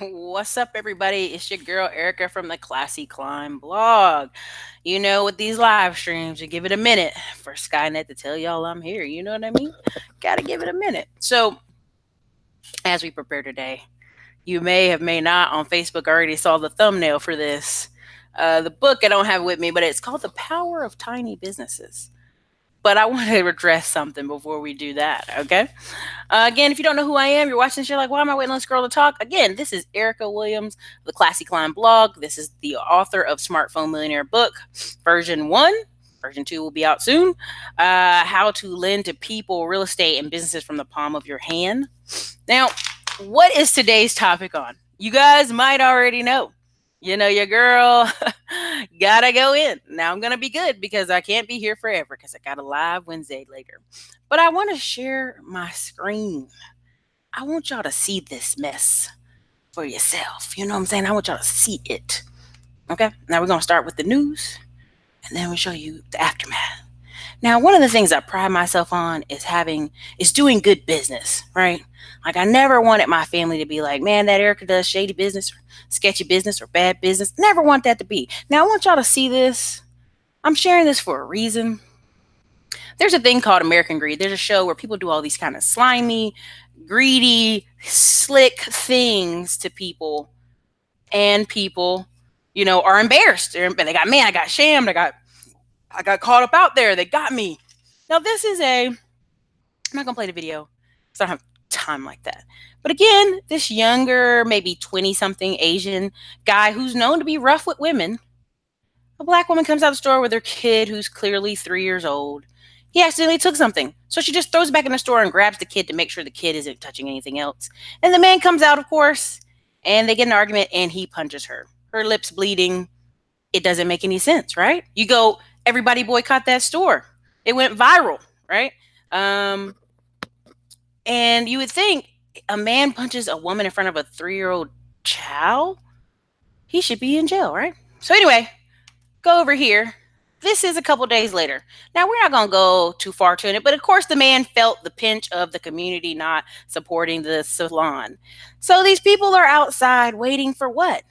What's up, everybody? It's your girl Erica from the Classy Climb blog. With these live streams, you give it a minute for Skynet to tell y'all I'm here. You know what I mean? Gotta give it a minute. So, as we prepare today, you may not on Facebook already saw the thumbnail for this. The book I don't have with me, but it's called The Power of Tiny Businesses. But I want to address something before we do that, okay? Again, if you don't know who I am, you're watching this, you're like, why am I waiting on this girl to talk? Again, this is Erica Williams, the Classy Climb blog. This is the author of Smartphone Millionaire book, version 1. Version 2 will be out soon. How to lend to people, real estate, and businesses from the palm of your hand. Now, what is today's topic on? You guys might already know. Your girl gotta go in. Now I'm gonna be good because I can't be here forever because I got a live Wednesday later. But I want to share my screen. I want y'all to see this mess for yourself. You know what I'm saying? I want y'all to see it. Okay? Now we're gonna start with the news and then we'll show you the aftermath. Now, one of the things I pride myself on is doing good business, right? Like I never wanted my family to be like, man, that Erica does shady business or sketchy business or bad business. Never want that to be. Now I want y'all to see this. I'm sharing this for a reason. There's a thing called American Greed. There's a show where people do all these kind of slimy, greedy, slick things to people, and people, are embarrassed. They got, man, I got shamed. I got caught up out there. They got me. Now this is I'm not gonna play the video because I don't have time like that. But again, this younger, maybe 20 something Asian guy who's known to be rough with women. A black woman comes out of the store with her kid who's clearly 3 years old. He accidentally took something. So she just throws it back in the store and grabs the kid to make sure the kid isn't touching anything else. And the man comes out, of course, and they get in an argument and he punches her. Her lips bleeding. It doesn't make any sense, right? You go, everybody boycott that store. It went viral, right? And you would think a man punches a woman in front of a 3-year-old child, he should be in jail, right? So anyway, go over here. This is a couple days later. Now, we're not going to go too far to it, but of course, the man felt the pinch of the community not supporting the salon. So these people are outside waiting for what?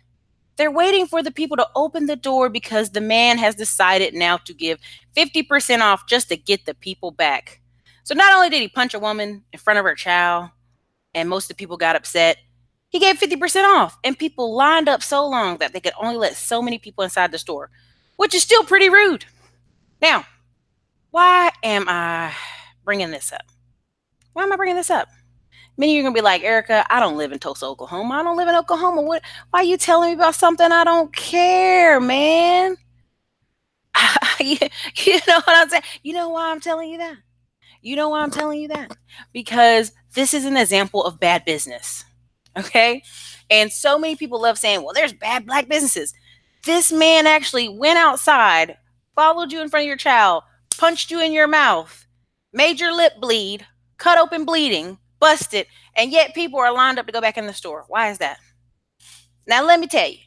They're waiting for the people to open the door because the man has decided now to give 50% off just to get the people back. So not only did he punch a woman in front of her child, and most of the people got upset, he gave 50% off, and people lined up so long that they could only let so many people inside the store, which is still pretty rude. Now, why am I bringing this up? Why am I bringing this up? Many of you are going to be like, Erica, I don't live in Tulsa, Oklahoma. I don't live in Oklahoma. Why are you telling me about something I don't care, man? You know what I'm saying? You know why I'm telling you that? You know why I'm telling you that? Because this is an example of bad business. Okay? And so many people love saying, well, there's bad black businesses. This man actually went outside, followed you in front of your child, punched you in your mouth, made your lip bleed, cut open bleeding, busted, and yet people are lined up to go back in the store. Why is that? Now, let me tell you,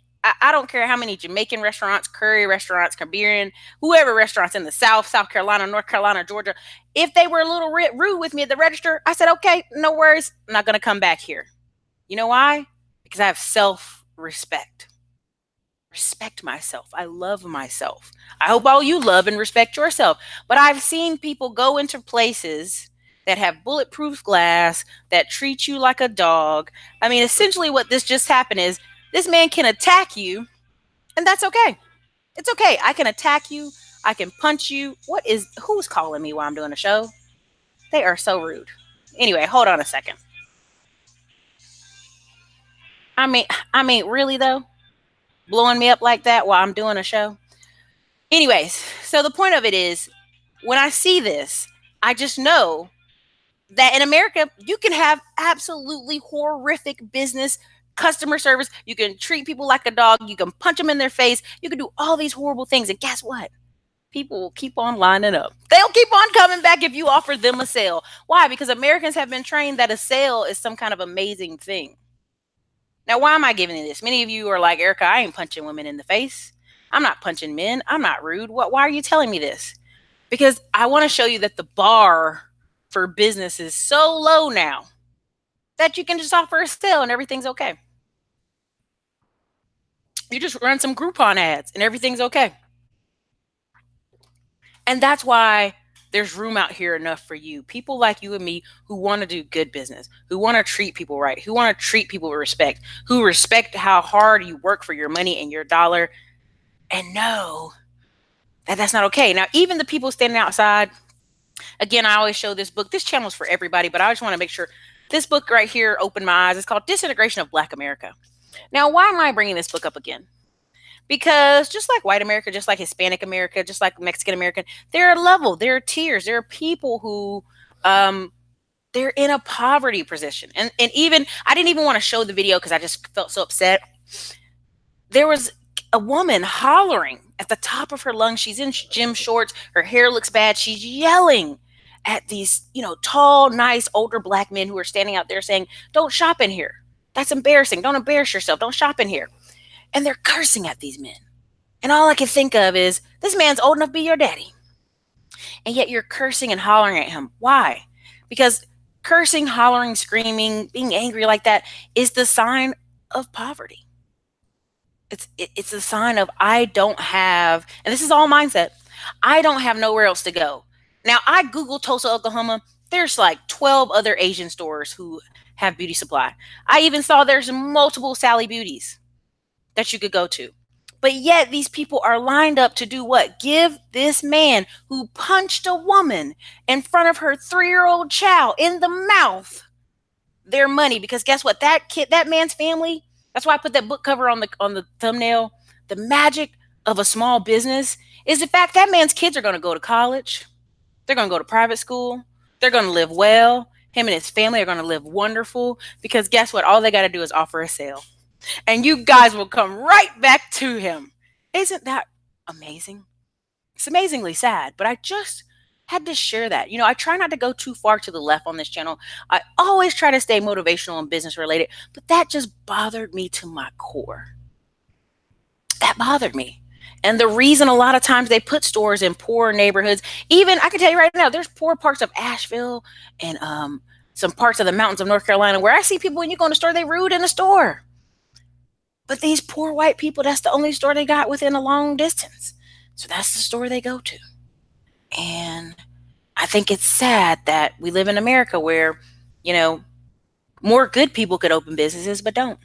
I don't care how many Jamaican restaurants, curry restaurants, Caribbean, whoever restaurants in the South, South Carolina, North Carolina, Georgia, if they were a little rude with me at the register, I said, okay, no worries. I'm not going to come back here. You know why? Because I have self-respect. Respect myself. I love myself. I hope all you love and respect yourself. But I've seen people go into places that have bulletproof glass, that treat you like a dog. I mean, essentially what this just happened is this man can attack you, and that's okay. It's okay. I can attack you. I can punch you. Who's calling me while I'm doing a show? They are so rude. Anyway, hold on a second. I mean, really though? Blowing me up like that while I'm doing a show? Anyways, so the point of it is, when I see this, I just know that in America, you can have absolutely horrific business, customer service. You can treat people like a dog. You can punch them in their face. You can do all these horrible things. And guess what? People will keep on lining up. They'll keep on coming back if you offer them a sale. Why? Because Americans have been trained that a sale is some kind of amazing thing. Now, why am I giving you this? Many of you are like, Erica, I ain't punching women in the face. I'm not punching men. I'm not rude. Why are you telling me this? Because I want to show you that the bar for business is so low now that you can just offer a sale and everything's okay. You just run some Groupon ads and everything's okay. And that's why there's room out here enough for you. People like you and me who want to do good business, who want to treat people right, who want to treat people with respect, who respect how hard you work for your money and your dollar, and know that that's not okay. Now, even the people standing outside, again, I always show this book. This channel is for everybody, but I just want to make sure this book right here opened my eyes. It's called Disintegration of Black America. Now, why am I bringing this book up again? Because just like white America, just like Hispanic America, just like Mexican American, there are level, there are tiers, there are people who they're in a poverty position. And even I didn't even want to show the video because I just felt so upset. There was a woman hollering at the top of her lungs. She's in gym shorts, her hair looks bad. She's yelling at these, tall, nice, older black men who are standing out there saying, "Don't shop in here. That's embarrassing. Don't embarrass yourself. Don't shop in here." And they're cursing at these men. And all I can think of is, this man's old enough to be your daddy. And yet you're cursing and hollering at him. Why? Because cursing, hollering, screaming, being angry like that is the sign of poverty. It's a sign of I don't have, and this is all mindset, I don't have nowhere else to go. Now, I Googled Tulsa, Oklahoma. There's like 12 other Asian stores who have beauty supply. I even saw there's multiple Sally Beauties that you could go to. But yet these people are lined up to do what? Give this man who punched a woman in front of her 3-year-old child in the mouth their money. Because guess what? That man's family, that's why I put that book cover on the thumbnail. The magic of a small business is the fact that man's kids are going to go to college. They're going to go to private school. They're going to live well. Him and his family are going to live wonderful because guess what? All they got to do is offer a sale. And you guys will come right back to him. Isn't that amazing? It's amazingly sad, but I just had to share that. I try not to go too far to the left on this channel. I always try to stay motivational and business related, but that just bothered me to my core. That bothered me. And the reason a lot of times they put stores in poor neighborhoods, even I can tell you right now, there's poor parts of Asheville and some parts of the mountains of North Carolina where I see people when you go in the store, they rude in the store. But these poor white people, that's the only store they got within a long distance. So that's the store they go to. And I think it's sad that we live in America where, more good people could open businesses, but don't.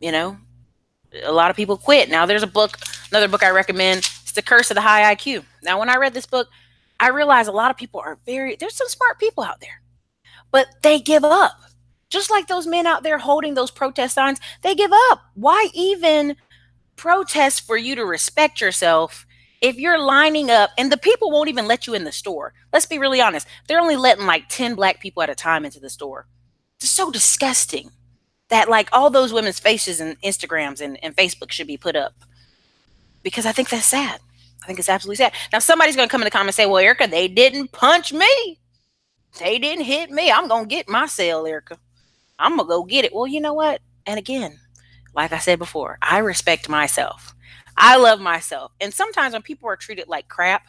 A lot of people quit. Now there's another book I recommend. It's The Curse of the High IQ. Now, when I read this book, I realized a lot of people there's some smart people out there, but they give up. Just like those men out there holding those protest signs, they give up. Why even protest for you to respect yourself if you're lining up and the people won't even let you in the store? Let's be really honest. They're only letting like 10 black people at a time into the store. It's so disgusting that like all those women's faces and Instagrams and Facebook should be put up, because I think that's sad. I think it's absolutely sad. Now, somebody's going to come in the comments and say, "Well, Erica, they didn't punch me. They didn't hit me. I'm going to get my sale, Erica. I'm going to go get it." Well, you know what? And again, like I said before, I respect myself. I love myself. And sometimes when people are treated like crap,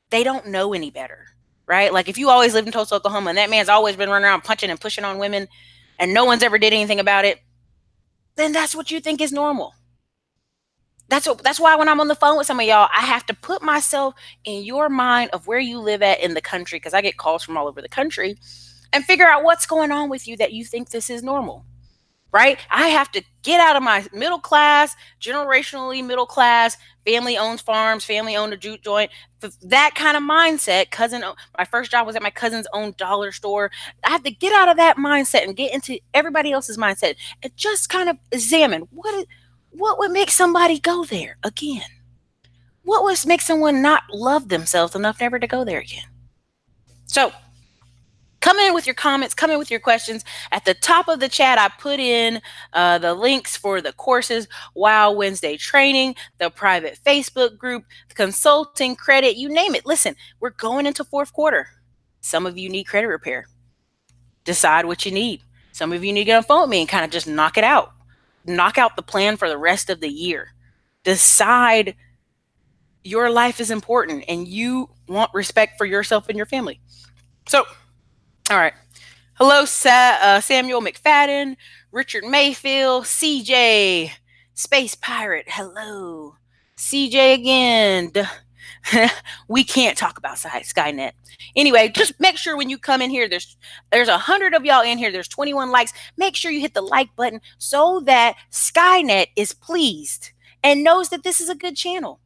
they don't know any better, right? Like if you always lived in Tulsa, Oklahoma, and that man's always been running around punching and pushing on women and no one's ever did anything about it, then that's what you think is normal. That's why when I'm on the phone with some of y'all, I have to put myself in your mind of where you live at in the country, because I get calls from all over the country, and figure out what's going on with you that you think this is normal, right? I have to get out of my middle class, generationally middle class, family owns farms, family owned a juke joint, that kind of mindset. My first job was at my cousin's own dollar store. I have to get out of that mindset and get into everybody else's mindset and just kind of examine what would make somebody go there again? What would make someone not love themselves enough never to go there again? So come in with your comments, come in with your questions. At the top of the chat, I put in the links for the courses, Wow Wednesday training, the private Facebook group, consulting, credit, you name it. Listen, we're going into fourth quarter. Some of you need credit repair. Decide what you need. Some of you need to get on the phone with me and kind of just knock it out. Knock out the plan for the rest of the year. Decide your life is important and you want respect for yourself and your family. So, all right. Hello, Samuel McFadden, Richard Mayfield, CJ, Space Pirate, hello. CJ again. We can't talk about Skynet. Anyway, just make sure when you come in here, there's 100 of y'all in here. There's 21 likes. Make sure you hit the like button so that Skynet is pleased and knows that this is a good channel.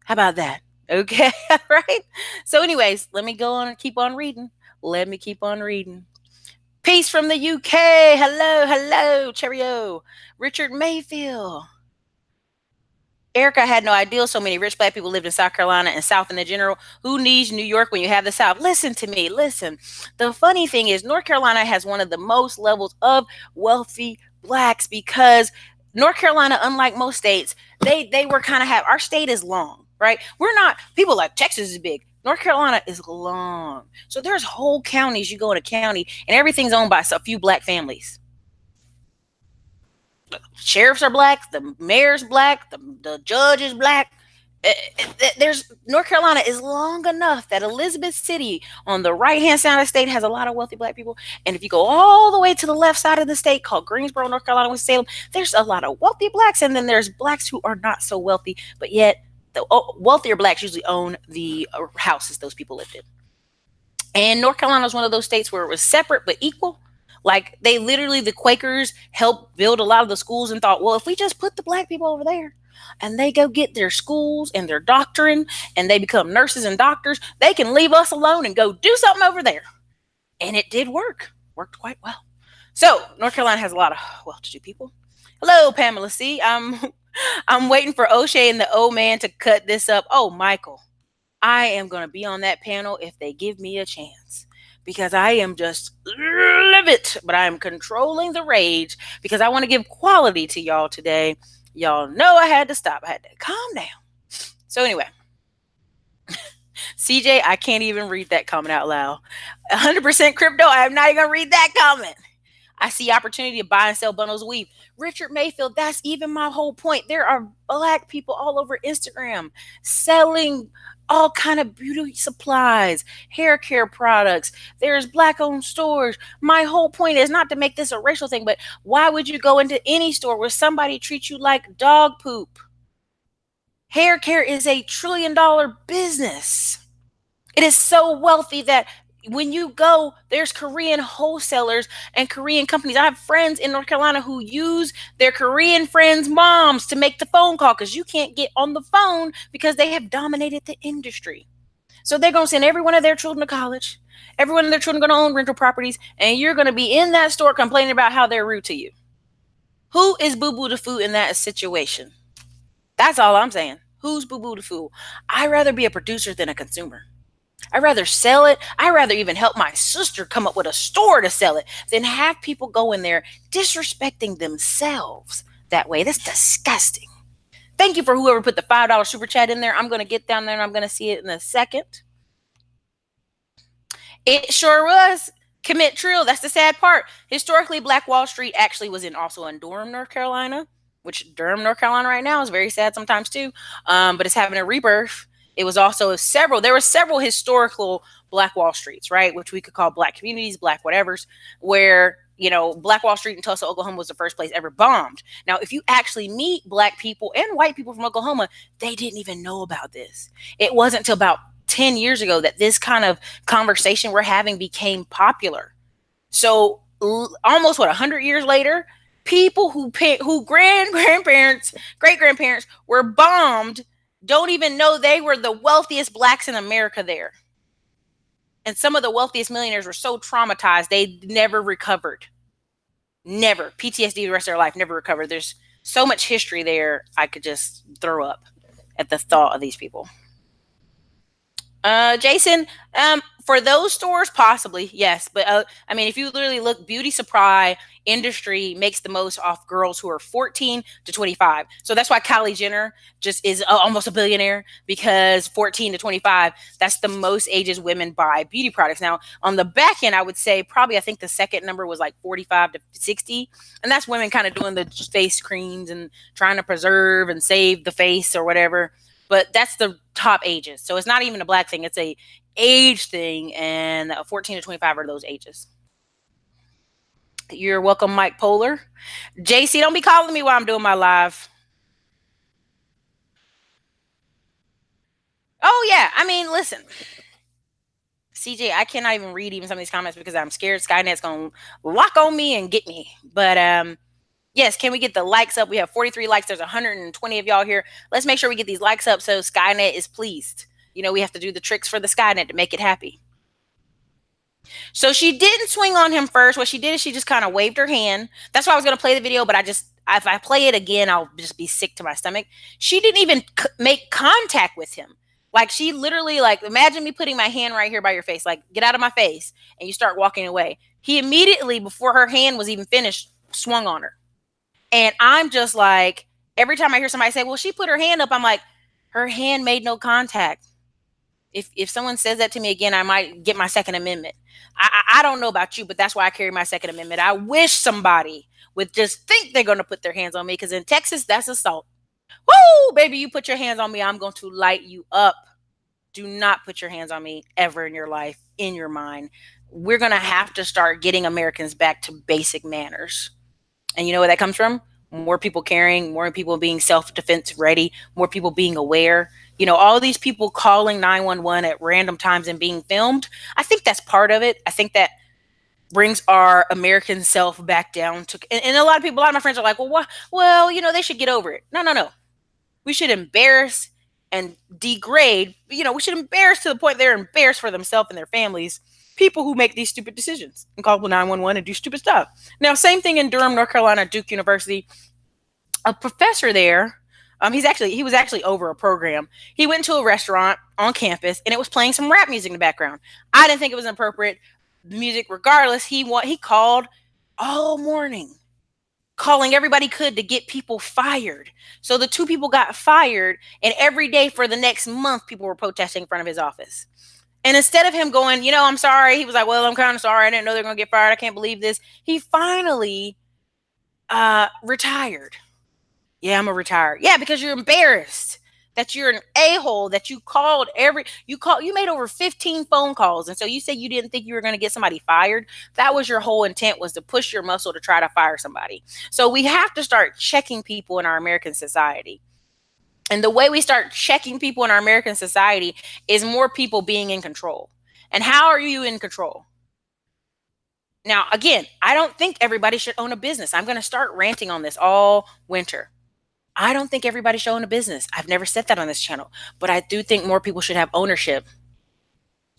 How about that? Okay, right? So, anyways, let me go on and keep on reading. Let me keep on reading. Peace from the UK. Hello, hello, cheerio. Richard Mayfield. Erica had no idea so many rich black people lived in South Carolina and South in the general. Who needs New York when you have the South? Listen to me. Listen. The funny thing is, North Carolina has one of the most levels of wealthy blacks because North Carolina, unlike most states, they were kind of have our state is long, right? We're not people like Texas is big. North Carolina is long. So there's whole counties. You go in a county and everything's owned by a few black families. Sheriffs are black, the mayor's black, the judge is black. There's North Carolina is long enough that Elizabeth City on the right hand side of the state has a lot of wealthy black people, and if you go all the way to the left side of the state called Greensboro, North Carolina, with Salem, there's a lot of wealthy blacks, and then there's blacks who are not so wealthy, but yet the wealthier blacks usually own the houses those people lived in. And North Carolina is one of those states where it was separate but equal. Like they literally, the Quakers helped build a lot of the schools and thought, well, if we just put the black people over there and they go get their schools and their doctrine and they become nurses and doctors, they can leave us alone and go do something over there. And it did worked quite well. So North Carolina has a lot of well-to-do people. Hello, Pamela C. I'm waiting for O'Shea and the old man to cut this up. Oh, Michael, I am going to be on that panel if they give me a chance because I am just livid, but I am controlling the rage because I want to give quality to y'all today. Y'all know I had to stop. I had to calm down. So anyway, CJ, I can't even read that comment out loud. 100% crypto. I am not even going to read that comment. I see opportunity to buy and sell bundles of weave. Richard Mayfield, that's even my whole point. There are black people all over Instagram selling all kind of beauty supplies, hair care products. There's black-owned stores. My whole point is not to make this a racial thing, but why would you go into any store where somebody treats you like dog poop? Hair care is a $1 trillion business. It is so wealthy that when you go, there's Korean wholesalers and Korean companies. I have friends in North Carolina who use their Korean friends' moms to make the phone call because you can't get on the phone because they have dominated the industry. So they're going to send every one of their children to college. Every one of their children going to own rental properties, and you're going to be in that store complaining about how they're rude to you. Who is boo-boo the fool in that situation? That's all I'm saying. Who's boo-boo the fool? I'd rather be a producer than a consumer. I'd rather sell it. I'd rather even help my sister come up with a store to sell it than have people go in there disrespecting themselves that way. That's disgusting. Thank you for whoever put the $5 super chat in there. I'm going to get down there and I'm going to see it in a second. It sure was. Commit Trill. That's the sad part. Historically, Black Wall Street actually was also in Durham, North Carolina, which Durham, North Carolina right now is very sad sometimes too. But it's having a rebirth. It was also there were several historical Black Wall Streets, right? Which we could call black communities, black whatevers, where, Black Wall Street in Tulsa, Oklahoma was the first place ever bombed. Now, if you actually meet black people and white people from Oklahoma, they didn't even know about this. It wasn't until about 10 years ago that this kind of conversation we're having became popular. So almost 100 years later, people who grandparents, great-grandparents were bombed don't even know they were the wealthiest blacks in America there. And some of the wealthiest millionaires were so traumatized, they never recovered. Never. PTSD the rest of their life, never recovered. There's so much history there, I could just throw up at the thought of these people. Jason, for those stores, possibly, yes. But if you literally look, beauty supply industry makes the most off girls who are 14 to 25. So that's why Kylie Jenner just is almost a billionaire, because 14 to 25, that's the most ages women buy beauty products. Now, on the back end, I would say I think the second number was like 45 to 60. And that's women kind of doing the face creams and trying to preserve and save the face or whatever. But that's the top ages. So it's not even a black thing. It's a age thing. And 14 to 25 are those ages. You're welcome, Mike Polar. JC, don't be calling me while I'm doing my live. Oh yeah, I mean, listen, CJ, I cannot even read even some of these comments because I'm scared Skynet's gonna lock on me and get me. But yes, can we get the likes up? We have 43 likes. There's 120 of y'all here. Let's make sure we get these likes up so Skynet is pleased. You know, we have to do the tricks for the Skynet to make it happy. So she didn't swing on him first. What she did is she just kind of waved her hand. That's why I was going to play the video, but if I play it again, I'll just be sick to my stomach. She didn't even make contact with him. Like she literally, like, imagine me putting my hand right here by your face, like, get out of my face, and you start walking away. He immediately, before her hand was even finished, swung on her. And I'm just like, every time I hear somebody say, well, she put her hand up, I'm like, her hand made no contact. If someone says that to me again, I might get my Second Amendment. I don't know about you, but that's why I carry my Second Amendment. I wish somebody would just think they're going to put their hands on me, because in Texas, that's assault. Woo, baby, you put your hands on me, I'm going to light you up. Do not put your hands on me ever in your life, in your mind. We're going to have to start getting Americans back to basic manners. And you know where that comes from? More people caring, more people being self-defense ready, more people being aware. You know, all these people calling 911 at random times and being filmed. I think that's part of it. I think that brings our American self back down to, and a lot of my friends are like, well, what? Well, you know, they should get over it. No, no, no. We should embarrass and degrade. You know, we should embarrass to the point they're embarrassed for themselves and their families people who make these stupid decisions and call 911 and do stupid stuff. Now, same thing in Durham, North Carolina, Duke University. A professor there, he was actually over a program. He went to a restaurant on campus and it was playing some rap music in the background. I didn't think it was inappropriate music. Regardless, he called all morning, calling everybody could to get people fired. So the two people got fired, and every day for the next month, people were protesting in front of his office. And instead of him going, you know, I'm sorry, he was like, well, I'm kind of sorry. I didn't know they're going to get fired. I can't believe this. He finally retired. Yeah, I'm going to retire. Yeah, because you're embarrassed that you're an a-hole, that you made over 15 phone calls. And so you said you didn't think you were going to get somebody fired. That was your whole intent, was to push your muscle to try to fire somebody. So we have to start checking people in our American society. And the way we start checking people in our American society is more people being in control. And how are you in control? Now, again, I don't think everybody should own a business. I'm going to start ranting on this all winter. I don't think everybody should own a business. I've never said that on this channel, but I do think more people should have ownership.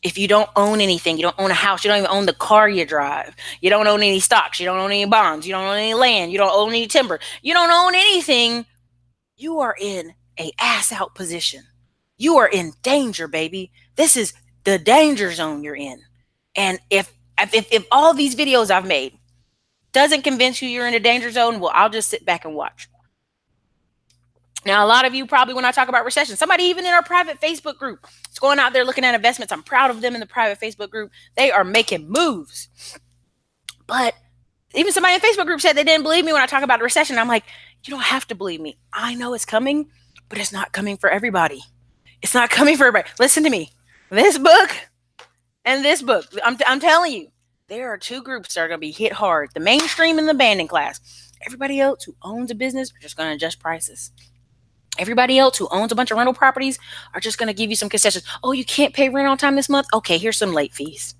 If you don't own anything, you don't own a house, you don't even own the car you drive, you don't own any stocks, you don't own any bonds, you don't own any land, you don't own any timber, you don't own anything, you are in a ass out position. You are in danger, baby. This is the danger zone you're in. And if all these videos I've made doesn't convince you you're in a danger zone, well, I'll just sit back and watch. Now, a lot of you probably, when I talk about recession, somebody even in our private Facebook group is going out there looking at investments. I'm proud of them in the private Facebook group. They are making moves. But even somebody in the Facebook group said they didn't believe me when I talk about the recession. I'm like, you don't have to believe me. I know it's coming, but it's not coming for everybody. It's not coming for everybody. Listen to me. This book and this book, I'm telling you, there are two groups that are going to be hit hard. The mainstream and the abandoned class. Everybody else who owns a business are just going to adjust prices. Everybody else who owns a bunch of rental properties are just going to give you some concessions. Oh, you can't pay rent on time this month? Okay, here's some late fees.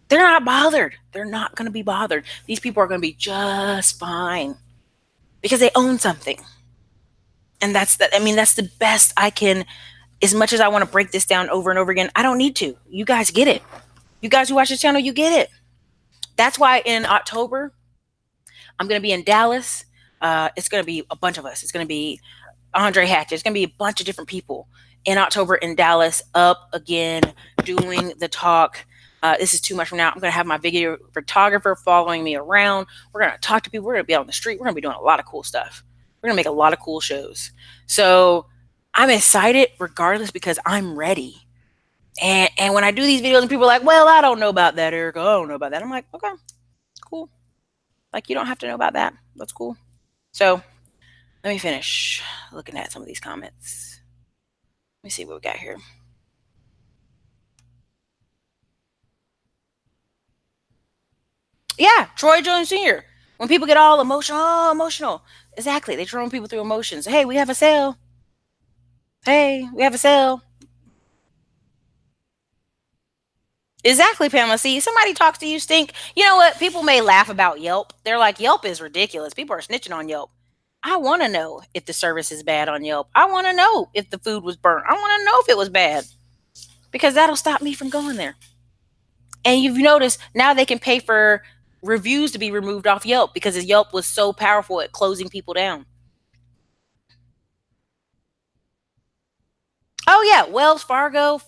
They're not bothered. They're not going to be bothered. These people are going to be just fine because they own something. And that's the best I can, as much as I want to break this down over and over again, I don't need to. You guys get it. You guys who watch this channel, you get it. That's why in October, I'm going to be in Dallas. It's going to be a bunch of us. It's going to be Andre Hatch. It's going to be a bunch of different people in October in Dallas, up again, doing the talk. This is too much from now. I'm going to have my video photographer following me around. We're going to talk to people. We're going to be on the street. We're going to be doing a lot of cool stuff. We're going to make a lot of cool shows. So I'm excited regardless because I'm ready. And when I do these videos and people are like, well, I don't know about that, Erica. I don't know about that. I'm like, okay, cool. Like, you don't have to know about that. That's cool. So let me finish looking at some of these comments. Let me see what we got here. Yeah, Troy Jones Sr. When people get all emotional, oh, emotional. Exactly. They throw people through emotions. Hey, we have a sale. Hey, we have a sale. Exactly, Pamela. See, somebody talks to you, stink. You know what? People may laugh about Yelp. They're like, Yelp is ridiculous. People are snitching on Yelp. I want to know if the service is bad on Yelp. I want to know if the food was burnt. I want to know if it was bad because that'll stop me from going there. And you've noticed now they can pay for reviews to be removed off Yelp because Yelp was so powerful at closing people down. Oh yeah, Wells Fargo,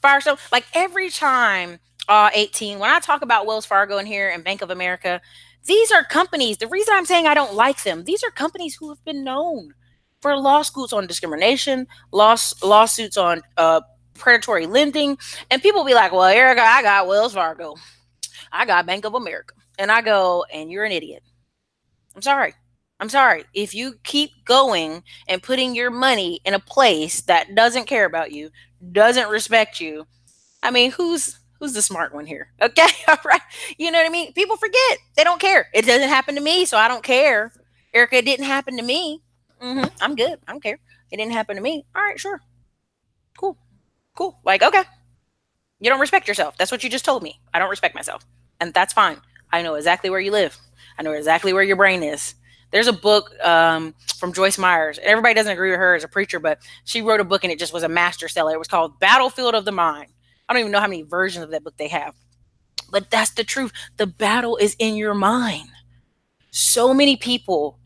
Firestone. Like every time, 18. When I talk about Wells Fargo in here and Bank of America, these are companies. The reason I'm saying I don't like them, these are companies who have been known for lawsuits on discrimination, lawsuits on predatory lending, and people be like, "Well, Erica, I got Wells Fargo, I got Bank of America," and I go, "And you're an idiot." I'm sorry. I'm sorry. If you keep going and putting your money in a place that doesn't care about you, doesn't respect you, I mean, who's the smart one here? Okay, all right. You know what I mean? People forget. They don't care. It doesn't happen to me, so I don't care. Erica, it didn't happen to me. I'm good. I don't care. It didn't happen to me. All right, sure. Cool. Cool. Like, okay. You don't respect yourself. That's what you just told me. I don't respect myself. And that's fine. I know exactly where you live. I know exactly where your brain is. There's a book from Joyce Myers. Everybody doesn't agree with her as a preacher, but she wrote a book and it just was a master seller. It was called Battlefield of the Mind. I don't even know how many versions of that book they have. But that's the truth. The battle is in your mind. So many people,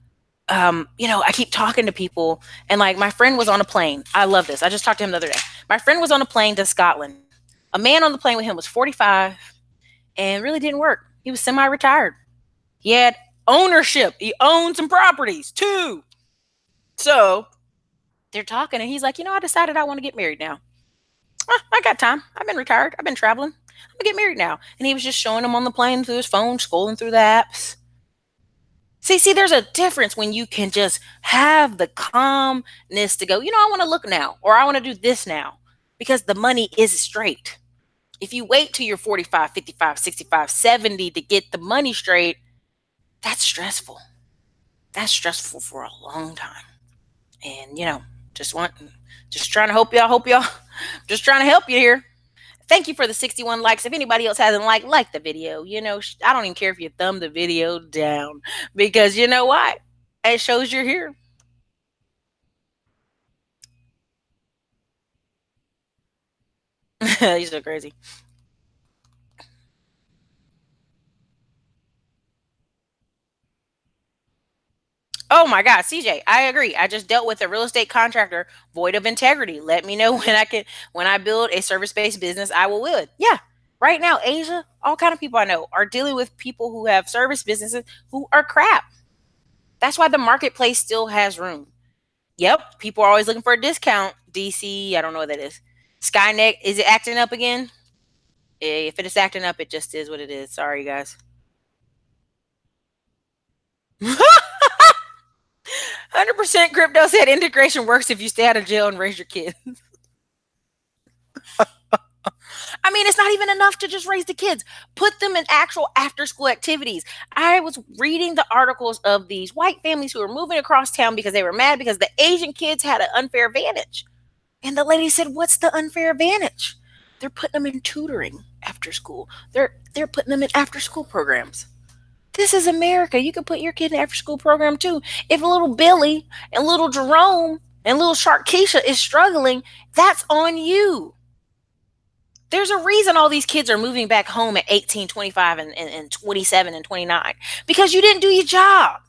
I keep talking to people, and like my friend was on a plane. I love this. I just talked to him the other day. My friend was on a plane to Scotland. A man on the plane with him was 45 and really didn't work. He was semi retired. He had ownership, he owned some properties too. So they're talking, and he's like, I decided I want to get married now. I got time. I've been retired. I've been traveling. I'm gonna get married now. And he was just showing them on the plane through his phone, scrolling through the apps. See, there's a difference when you can just have the calmness to go, I want to look now, or I want to do this now, because the money is straight. If you wait till you're 45, 55, 65, 70 to get the money straight, that's stressful. That's stressful for a long time. And, just want, just trying to help y'all, just trying to help you here. Thank you for the 61 likes. If anybody else hasn't like the video, I don't even care if you thumb the video down because you know what? It shows you're here. You're so crazy. Oh my God, CJ, I agree. I just dealt with a real estate contractor void of integrity. Let me know when I build a service based business, I will it. Yeah. Right now, Asia, all kind of people I know are dealing with people who have service businesses who are crap. That's why the marketplace still has room. Yep, people are always looking for a discount. DC, I don't know what that is. Skynet, is it acting up again? If it is acting up, it just is what it is. Sorry, guys. 100% crypto said integration works if you stay out of jail and raise your kids. I mean, it's not even enough to just raise the kids. Put them in actual after school activities. I was reading the articles of these white families who were moving across town because they were mad because the Asian kids had an unfair advantage. And the lady said, "What's the unfair advantage?" They're putting them in tutoring after school. They're putting them in after school programs. This is America. You can put your kid in an after school program too. If little Billy and little Jerome and little Sharkeisha is struggling, that's on you. There's a reason all these kids are moving back home at 18, 25, and 27 and 29 because you didn't do your job.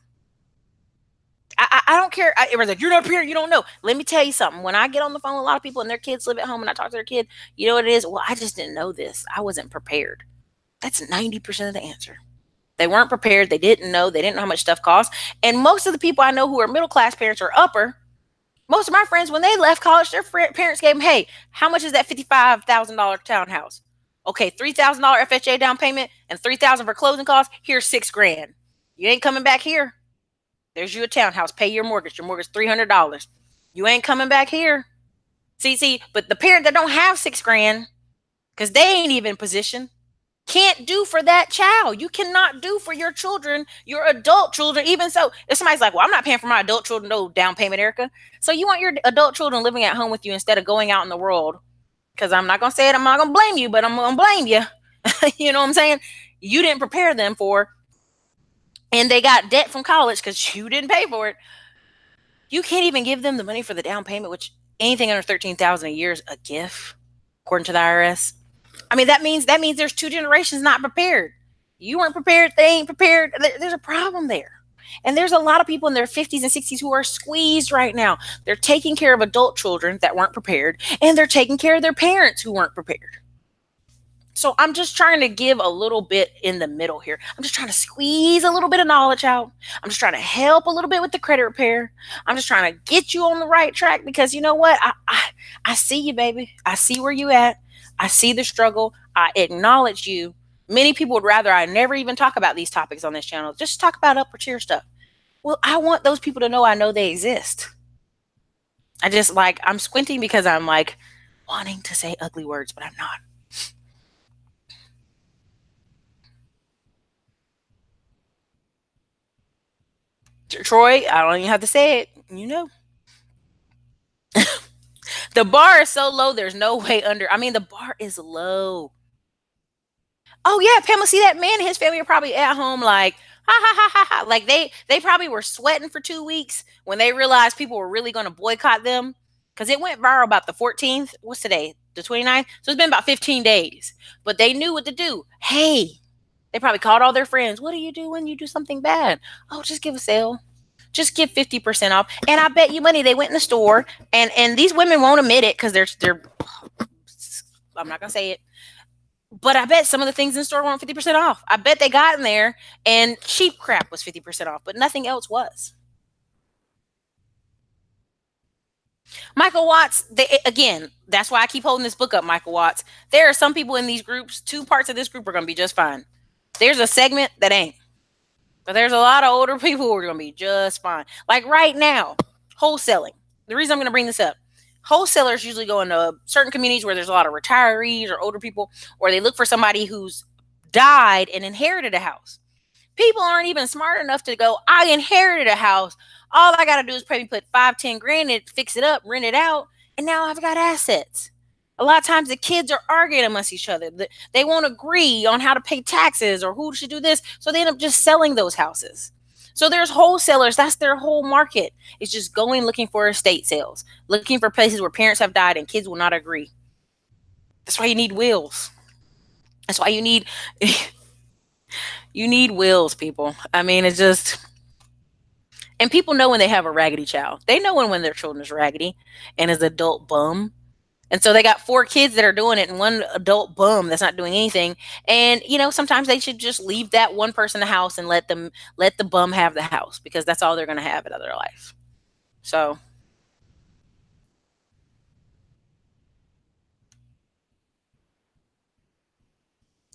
I don't care. Everyone's like, you're not a parent, you don't know. Let me tell you something. When I get on the phone with a lot of people and their kids live at home and I talk to their kid, you know what it is? Well, I just didn't know this. I wasn't prepared. That's 90% of the answer. They weren't prepared. They didn't know. They didn't know how much stuff costs. And most of the people I know who are middle class parents or upper, most of my friends, when they left college, their parents gave them, hey, how much is that $55,000 townhouse? Okay, $3,000 FHA down payment and $3,000 for closing costs. Here's $6,000. You ain't coming back here. There's you a townhouse. Pay your mortgage. Your mortgage $300. You ain't coming back here. See, but the parent that don't have $6,000, because they ain't even in position. can't do for that child. You cannot do for your children, your adult children. Even so, if somebody's like, well, I'm not paying for my adult children, no down payment, Erica. So you want your adult children living at home with you instead of going out in the world. Because I'm not going to say it, I'm not going to blame you, but I'm going to blame you. You know what I'm saying? You didn't prepare them for, and they got debt from college because you didn't pay for it. You can't even give them the money for the down payment, which anything under 13,000 a year is a gift, according to the IRS. I mean, that means there's two generations not prepared. You weren't prepared. They ain't prepared. There's a problem there. And there's a lot of people in their 50s and 60s who are squeezed right now. They're taking care of adult children that weren't prepared, and they're taking care of their parents who weren't prepared. So I'm just trying to give a little bit in the middle here. I'm just trying to squeeze a little bit of knowledge out. I'm just trying to help a little bit with the credit repair. I'm just trying to get you on the right track because you know what? I see you, baby. I see where you at. I see the struggle. I acknowledge you. Many people would rather I never even talk about these topics on this channel. Just talk about upper tier stuff. Well, I want those people to know I know they exist. I'm squinting because I'm like wanting to say ugly words, but I'm not. Troy, I don't even have to say it. You know, the bar is so low, there's no way under. I mean, the bar is low. Oh yeah, Pamela, see that man and his family are probably at home like ha ha ha ha ha. Like they probably were sweating for 2 weeks when they realized people were really going to boycott them because it went viral about the 14th. What's today? The 29th. So it's been about 15 days. But they knew what to do. Hey, they probably called all their friends. What do you do when you do something bad? Oh, just give a sale. Just give 50% off. And I bet you money they went in the store and these women won't admit it because they're I'm not gonna say it. But I bet some of the things in the store weren't 50% off. I bet they got in there and cheap crap was 50% off, but nothing else was. Michael Watts, again, that's why I keep holding this book up, Michael Watts. There are some people in these groups, two parts of this group are going to be just fine. There's a segment that ain't. But there's a lot of older people who are going to be just fine. Like right now, wholesaling. The reason I'm going to bring this up, wholesalers usually go into certain communities where there's a lot of retirees or older people, or they look for somebody who's died and inherited a house. People aren't even smart enough to go, I inherited a house. All I got to do is probably put 5-10 grand in, fix it up, rent it out, and now I've got assets. A lot of times the kids are arguing amongst each other. They won't agree on how to pay taxes or who should do this. So they end up just selling those houses. So there's wholesalers. That's their whole market. It's just going looking for estate sales, looking for places where parents have died and kids will not agree. That's why you need wills. That's why you need you need wills, people. I mean, it's just, and people know when they have a raggedy child. They know when their children is raggedy and is adult bum. And so they got 4 kids that are doing it and one adult bum that's not doing anything. And sometimes they should just leave that one person the house and let the bum have the house because that's all they're going to have in their life. So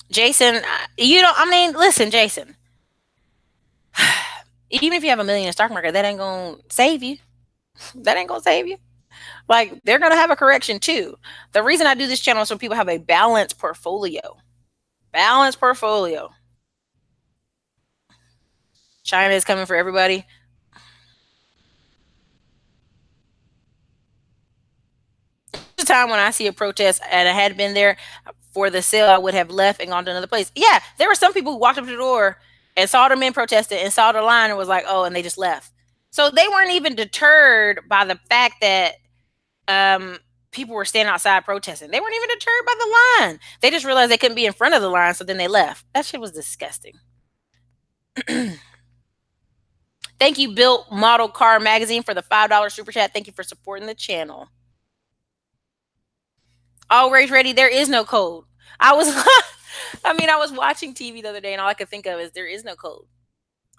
Jason, listen, Jason, even if you have $1 million in the stock market, that ain't going to save you. That ain't going to save you. Like, they're going to have a correction too. The reason I do this channel is so people have a balanced portfolio. Balanced portfolio. China is coming for everybody. The time when I see a protest and I had been there for the sale, I would have left and gone to another place. Yeah, there were some people who walked up to the door and saw the men protesting and saw the line and was like, oh, and they just left. So they weren't even deterred by the fact that people were standing outside protesting. They weren't even deterred by the line. They just realized they couldn't be in front of the line, so then they left. That shit was disgusting. Thank you, Built Model Car Magazine, for the $5 super chat. Thank you for supporting the channel. Always ready. There is no code. I was watching TV the other day and all I could think of is there is no code.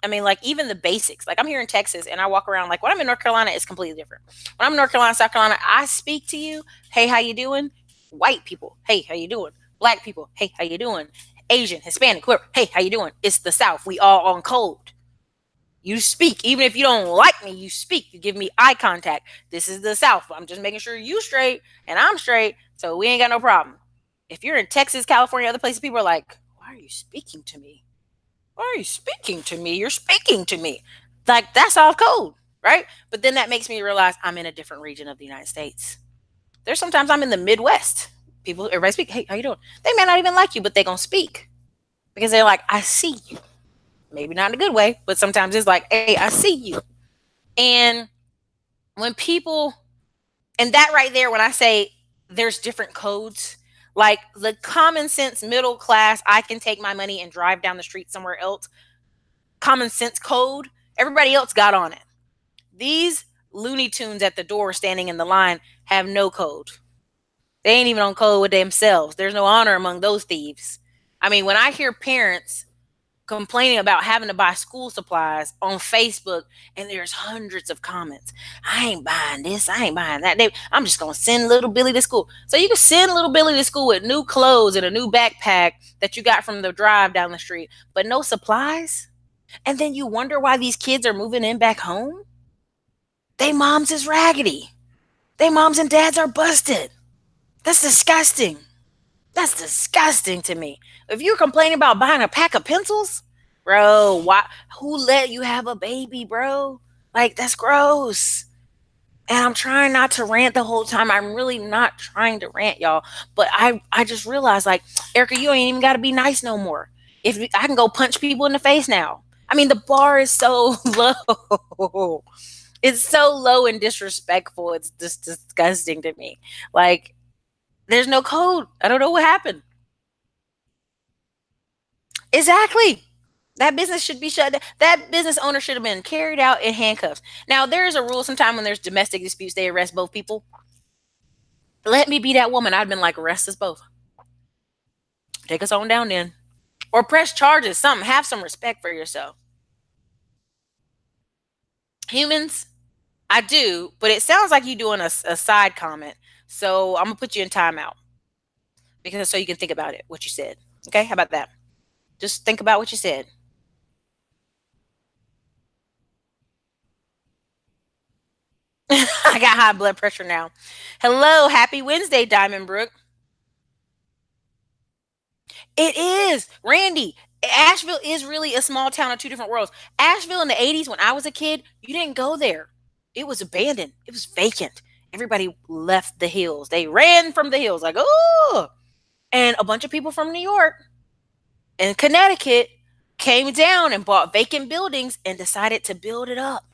I mean, like, even the basics. Like, I'm here in Texas and I walk around. Like, when I'm in North Carolina, it's completely different. When I'm in North Carolina, South Carolina, I speak to you. Hey, how you doing? White people. Hey, how you doing? Black people. Hey, how you doing? Asian, Hispanic, whoever. Hey, how you doing? It's the South. We all on code. You speak. Even if you don't like me, you speak. You give me eye contact. This is the South. I'm just making sure you straight and I'm straight. So we ain't got no problem. If you're in Texas, California, other places, people are like, why why are you speaking to me? Why are you speaking to me? You're speaking to me. Like, that's all code, right? But then that makes me realize I'm in a different region of the United States. There's sometimes I'm in the Midwest. Everybody speak, hey, how you doing? They may not even like you, but they're gonna speak because they're like, I see you. Maybe not in a good way, but sometimes it's like, hey, I see you. And when people, and that right there, when I say there's different codes, like the common sense middle class, I can take my money and drive down the street somewhere else, common sense code, everybody else got on it. These Looney Tunes at the door standing in the line have no code. They ain't even on code with themselves. There's no honor among those thieves. I mean, when I hear parents complaining about having to buy school supplies on Facebook and there's hundreds of comments. I ain't buying this. I ain't buying that. I'm just going to send little Billy to school. So you can send little Billy to school with new clothes and a new backpack that you got from the drive down the street, but no supplies. And then you wonder why these kids are moving in back home. They moms is raggedy. They moms and dads are busted. That's disgusting. That's disgusting to me. If you're complaining about buying a pack of pencils, bro, why? Who let you have a baby, bro? Like, that's gross. And I'm trying not to rant the whole time. I'm really not trying to rant, y'all. But I just realized, like, Erica, you ain't even got to be nice no more. If I can go punch people in the face now. I mean, the bar is so low. It's so low and disrespectful. It's just disgusting to me. Like, there's no code. I don't know what happened. Exactly. That business should be shut down. That business owner should have been carried out in handcuffs. Now, there is a rule sometime when there's domestic disputes, they arrest both people. Let me be that woman. I'd been like, arrest us both. Take us on down then. Or press charges, something. Have some respect for yourself. Humans, I do, but it sounds like you doing a side comment. So I'm going to put you in timeout because so you can think about it, what you said. Okay? How about that? Just think about what you said. I got high blood pressure now. Hello, happy Wednesday, Diamond Brook. It is. Randy, Asheville is really a small town of two different worlds. Asheville in the 80s, when I was a kid, you didn't go there. It was abandoned, it was vacant. Everybody left the hills. They ran from the hills, like, oh. And a bunch of people from New York and Connecticut came down and bought vacant buildings and decided to build it up.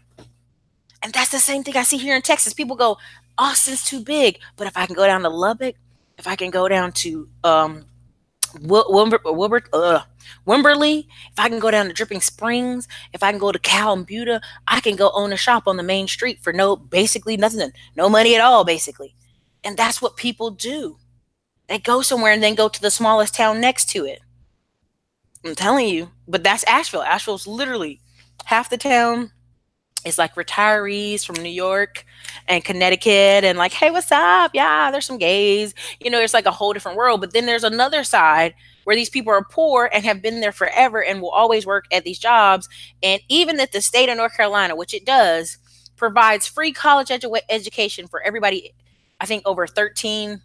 And that's the same thing I see here in Texas. People go, Austin's too big. But if I can go down to Lubbock, if I can go down to Wimberley, if I can go down to Dripping Springs, if I can go to Cal and Buda, I can go own a shop on the main street for basically nothing, no money at all, basically. And that's what people do. They go somewhere and then go to the smallest town next to it. I'm telling you. But that's Asheville. Asheville's literally half the town. It's like retirees from New York and Connecticut and like, hey, what's up? Yeah, there's some gays. It's like a whole different world. But then there's another side where these people are poor and have been there forever and will always work at these jobs. And even if the state of North Carolina, which it does, provides free college education for everybody, I think over 13,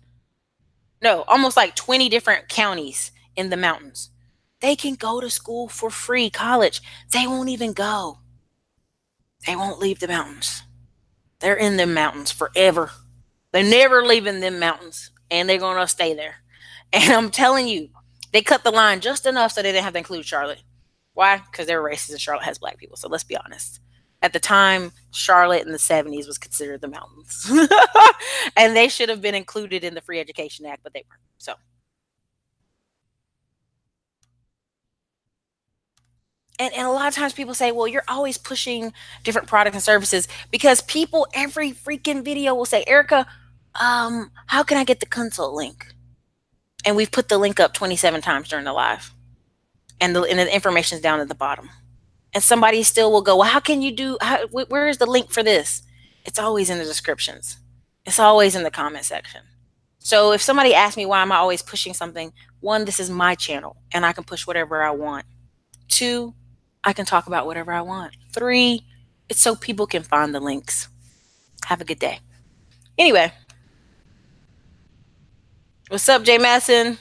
no, almost like 20 different counties in the mountains. They can go to school for free college. They won't even go. They won't leave the mountains. They're in them mountains forever. They're never leaving them mountains, and they're going to stay there. And I'm telling you, they cut the line just enough so they didn't have to include Charlotte. Why? Because they're racist and Charlotte has black people. So let's be honest. At the time, Charlotte in the 70s was considered the mountains. And they should have been included in the Free Education Act, but they weren't. So. And a lot of times people say, well, you're always pushing different products and services because people, every freaking video will say, Erica, how can I get the consult link? And we've put the link up 27 times during the live. And the information's down at the bottom. And somebody still will go, well, how can you where is the link for this? It's always in the descriptions. It's always in the comment section. So if somebody asks me why am I always pushing something, one, this is my channel and I can push whatever I want. Two, I can talk about whatever I want. Three, it's so people can find the links. Have a good day. Anyway, what's up, Jay Madison?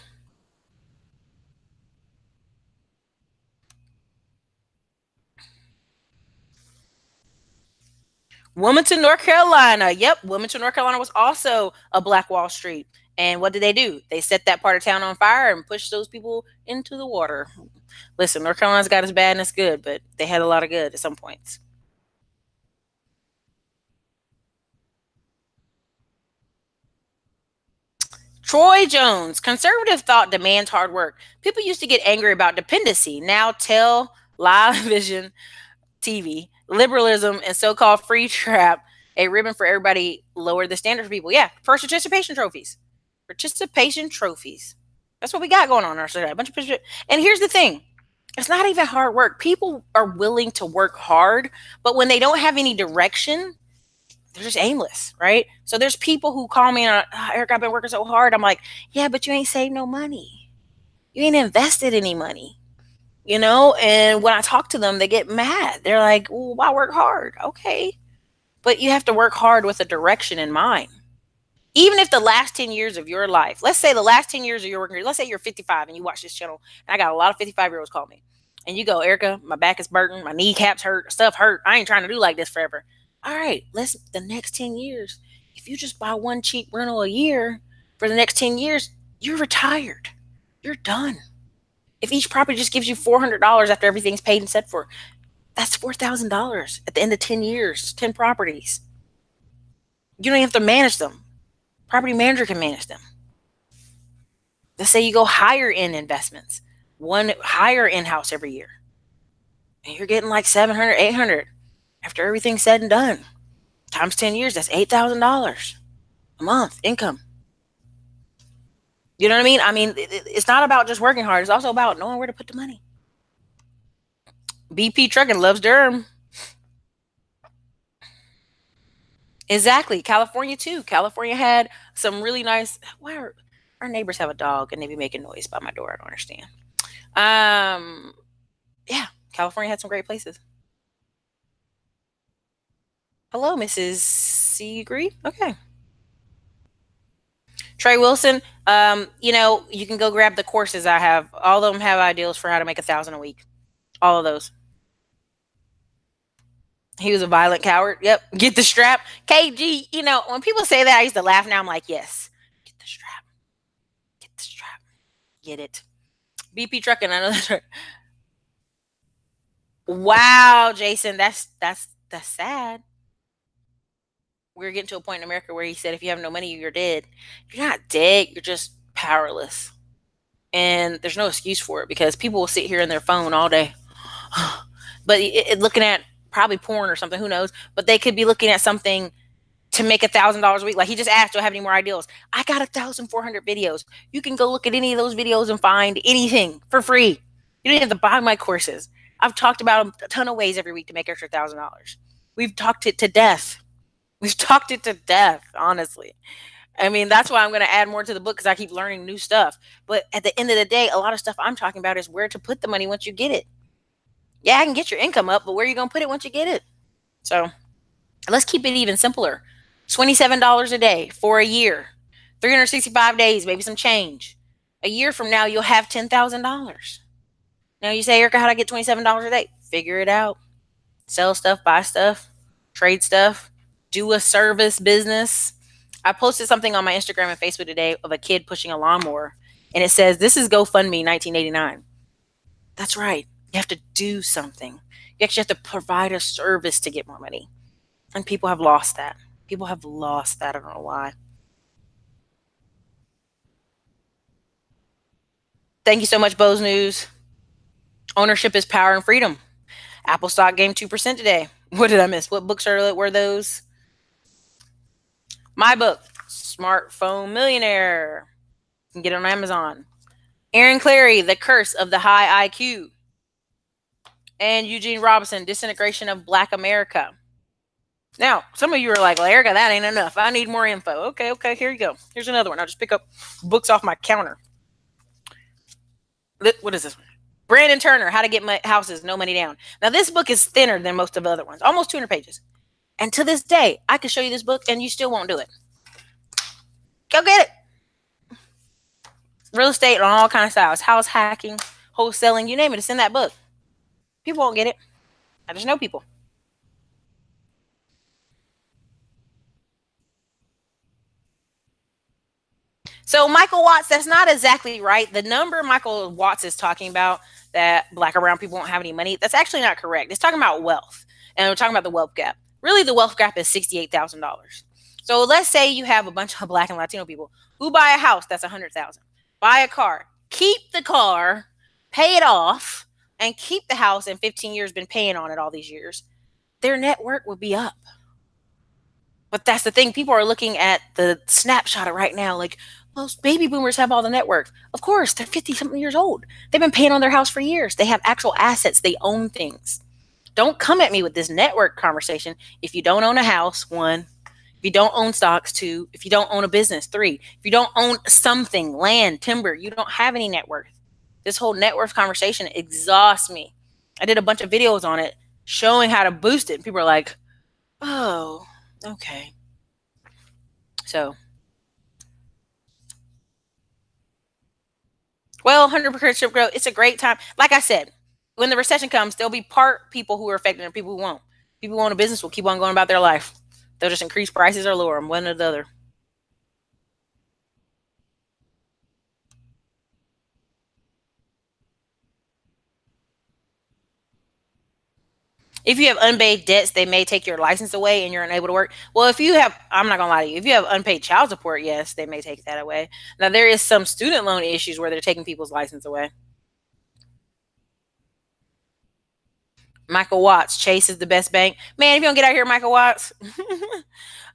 Wilmington, North Carolina. Yep, Wilmington, North Carolina was also a Black Wall Street. And what did they do? They set that part of town on fire and pushed those people into the water. Listen, North Carolina's got its bad and its good, but they had a lot of good at some points. Troy Jones, conservative thought demands hard work. People used to get angry about dependency. Now tell live vision TV, liberalism, and so-called free trap, a ribbon for everybody, lower the standard for people. Yeah, first participation trophies. Participation trophies. That's what we got going on in our society. A bunch of and here's the thing. It's not even hard work. People are willing to work hard, but when they don't have any direction, they're just aimless, right? So there's people who call me and Eric, I've been working so hard. I'm like, yeah, but you ain't saved no money. You ain't invested any money, you know? And when I talk to them, they get mad. They're like, well, why work hard? Okay. But you have to work hard with a direction in mind. Even if the last 10 years of your life, let's say the last 10 years of your working, let's say you're 55 and you watch this channel, and I got a lot of 55-year-olds call me. And you go, Erica, my back is burning, my kneecaps hurt, stuff hurt. I ain't trying to do like this forever. All right, let's the next 10 years. If you just buy one cheap rental a year for the next 10 years, you're retired. You're done. If each property just gives you $400 after everything's paid and set for, that's $4,000 at the end of 10 years, 10 properties. You don't have to manage them. Property manager can manage them. Let's say you go higher in investments, one higher in house every year, and you're getting like 700, 800 after everything's said and done. Times 10 years, that's $8,000 a month income. You know what I mean? I mean, it's not about just working hard. It's also about knowing where to put the money. BP Trucking loves Durham. Exactly. California too. California had some really nice. Where our neighbors have a dog and they be making noise by my door. I don't understand. Um, yeah, California had some great places. Hello, Mrs. Seagree. Okay. Trey Wilson. You can go grab the courses I have. All of them have ideals for how to make 1,000 a week. All of those. He was a violent coward. Yep. Get the strap. KG, when people say that, I used to laugh. Now I'm like, yes. Get the strap. Get the strap. Get it. BP Trucking. I know that's right. Wow, Jason. That's sad. We're getting to a point in America where he said if you have no money, you're dead. You're not dead. You're just powerless. And there's no excuse for it because people will sit here in their phone all day. But looking at probably porn or something, who knows? But they could be looking at something to make $1,000 a week. Like he just asked, do I have any more ideals? I got 1,400 videos. You can go look at any of those videos and find anything for free. You don't have to buy my courses. I've talked about a ton of ways every week to make extra $1,000. We've talked it to death. We've talked it to death, honestly. I mean, that's why I'm going to add more to the book because I keep learning new stuff. But at the end of the day, a lot of stuff I'm talking about is where to put the money once you get it. Yeah, I can get your income up, but where are you going to put it once you get it? So let's keep it even simpler. $27 a day for a year, 365 days, maybe some change. A year from now, you'll have $10,000. Now you say, Erica, how do I get $27 a day? Figure it out. Sell stuff, buy stuff, trade stuff, do a service business. I posted something on my Instagram and Facebook today of a kid pushing a lawnmower, and it says, this is GoFundMe 1989. That's right. You have to do something. You actually have to provide a service to get more money. And people have lost that. People have lost that. I don't know why. Thank you so much, Bose News. Ownership is power and freedom. Apple stock gained 2% today. What did I miss? What books were those? My book, Smartphone Millionaire. You can get it on Amazon. Aaron Clary, The Curse of the High IQ. And Eugene Robinson, Disintegration of Black America. Now, some of you are like, well, Erica, that ain't enough. I need more info. Okay, here you go. Here's another one. I'll just pick up books off my counter. What is this one? Brandon Turner, How to Get Houses, No Money Down. Now, this book is thinner than most of the other ones, almost 200 pages. And to this day, I could show you this book and you still won't do it. Go get it. Real estate on all kinds of styles. House hacking, wholesaling, you name it. It's in that book. People won't get it. I just know people. So Michael Watts, that's not exactly right. The number Michael Watts is talking about, that black or brown people won't have any money, that's actually not correct. It's talking about wealth, and we're talking about the wealth gap. Really, the wealth gap is $68,000. So let's say you have a bunch of black and Latino people who buy a house that's 100,000, buy a car, keep the car, pay it off, and keep the house in 15 years, been paying on it all these years. Their net worth would be up. But that's the thing. People are looking at the snapshot of right now, like, most baby boomers have all the network. Of course, they're 50 something years old. They've been paying on their house for years. They have actual assets. They own things. Don't come at me with this network conversation if you don't own a house, one. If you don't own stocks, two. If you don't own a business, three. If you don't own something, land, timber, you don't have any net worth. This whole net worth conversation exhausts me. I did a bunch of videos on it showing how to boost it. And people are like, oh, okay. So, well, 100% growth, it's a great time. Like I said, when the recession comes, there'll be part people who are affected and people who won't. People who own a business will keep on going about their life. They'll just increase prices or lower them, one or the other. If you have unpaid debts, they may take your license away and you're unable to work. Well, if you have, I'm not gonna lie to you, if you have unpaid child support, yes, they may take that away. Now, there is some student loan issues where they're taking people's license away. Michael Watts, Chase is the best bank. Man, if you don't get out here, Michael Watts.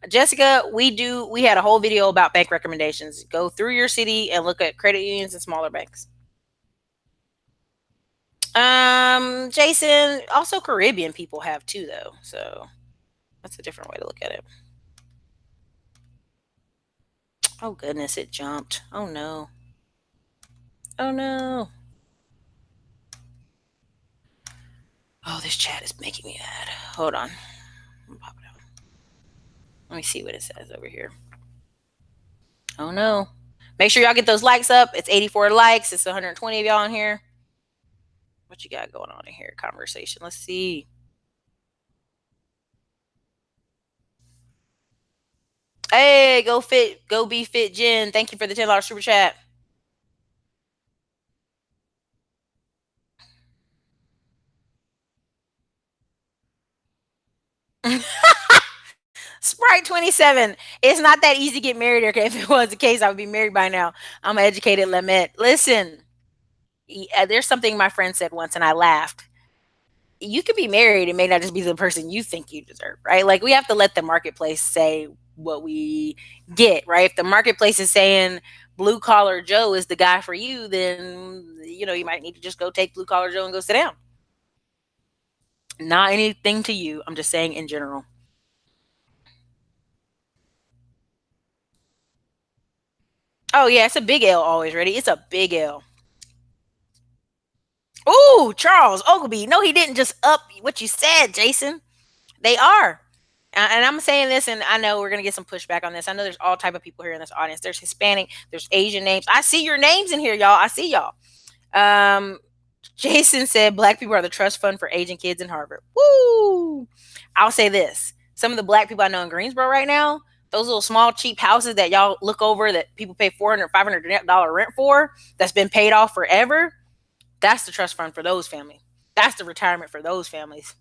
Jessica, we had a whole video about bank recommendations. Go through your city and look at credit unions and smaller banks. Jason, also Caribbean people have too, though. So that's a different way to look at it. Oh goodness, it jumped. Oh no. Oh no. Oh, this chat is making me mad. Hold on. Pop it out. Let me see what it says over here. Oh no. Make sure y'all get those likes up. It's 84 likes. It's 120 of y'all in here. What you got going on in here? Conversation. Let's see. Hey, go be fit, Jen. Thank you for the $10 super chat. Sprite 27. It's not that easy to get married, Erica. If it was the case, I would be married by now. I'm an educated Lamette. Listen, there's something my friend said once, and I laughed. You could be married and may not just be the person you think you deserve, right? Like, we have to let the marketplace say what we get, right? If the marketplace is saying blue collar Joe is the guy for you, then you might need to just go take blue collar Joe and go sit down. Not anything to you. I'm just saying in general. Oh yeah, it's a big L always ready. It's a big L. Ooh, Charles Ogilvy. No, he didn't just up what you said, Jason. They are. And I'm saying this, and I know we're gonna get some pushback on this. I know there's all type of people here in this audience. There's Hispanic, there's Asian names. I see your names in here, y'all. I see y'all. Um, Jason said black people are the trust fund for Asian kids in Harvard. Woo! I'll say this. Some of the black people I know in Greensboro right now, those little small cheap houses that y'all look over that people pay $400, $500 rent for, that's been paid off forever, that's the trust fund for those families. That's the retirement for those families.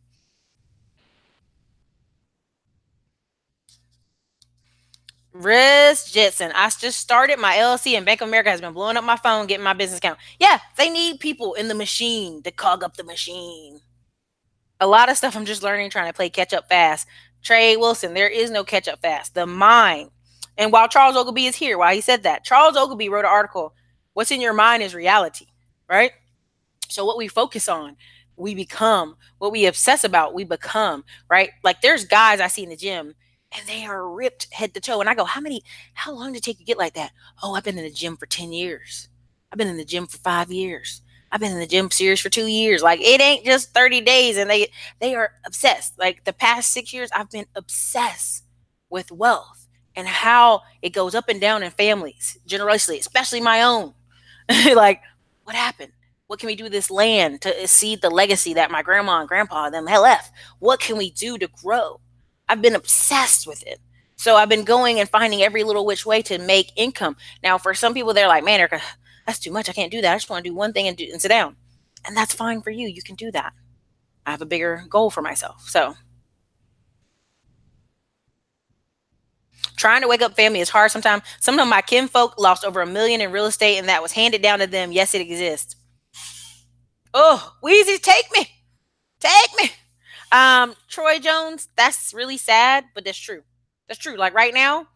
Riz Jetson. I just started my LLC and Bank of America has been blowing up my phone getting my business account. Yeah, they need people in the machine to cog up the machine. A lot of stuff I'm just learning, trying to play catch up fast. Trey Wilson, there is no catch up fast. The mind. And while Charles Ogilvy is here, while he said that, Charles Ogilvy wrote an article, What's in Your Mind is Reality, right? So what we focus on, we become. What we obsess about, we become, right? Like, there's guys I see in the gym and they are ripped head to toe. And I go, how long did it take you to get like that? Oh, I've been in the gym for 10 years. I've been in the gym for 5 years. I've been in the gym serious for 2 years. Like, it ain't just 30 days. And they are obsessed. Like, the past 6 years, I've been obsessed with wealth and how it goes up and down in families, generationally, especially my own. Like, what happened? What can we do with this land to seed the legacy that my grandma and grandpa and them left? What can we do to grow? I've been obsessed with it. So I've been going and finding every little which way to make income. Now, for some people, they're like, man, Erica, that's too much. I can't do that. I just want to do one thing and sit down. And that's fine for you. You can do that. I have a bigger goal for myself. So trying to wake up family is hard sometimes. Some of my kinfolk lost over 1 million in real estate, and that was handed down to them. Yes, it exists. Oh, Wheezy, take me. Take me. Troy Jones, that's really sad, but that's true. That's true. Like right now,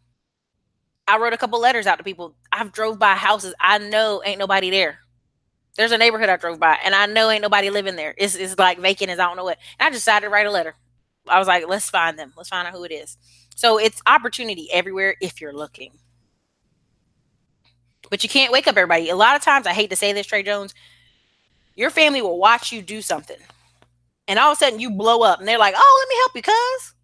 I wrote a couple letters out to people. I've drove by houses I know ain't nobody there. There's a neighborhood I drove by, and I know ain't nobody living there. It's like vacant as I don't know what. And I decided to write a letter. I was like, let's find them. Let's find out who it is. So it's opportunity everywhere if you're looking. But you can't wake up everybody. A lot of times, I hate to say this, Trey Jones, your family will watch you do something. And all of a sudden you blow up and they're like, oh, let me help you, cuz.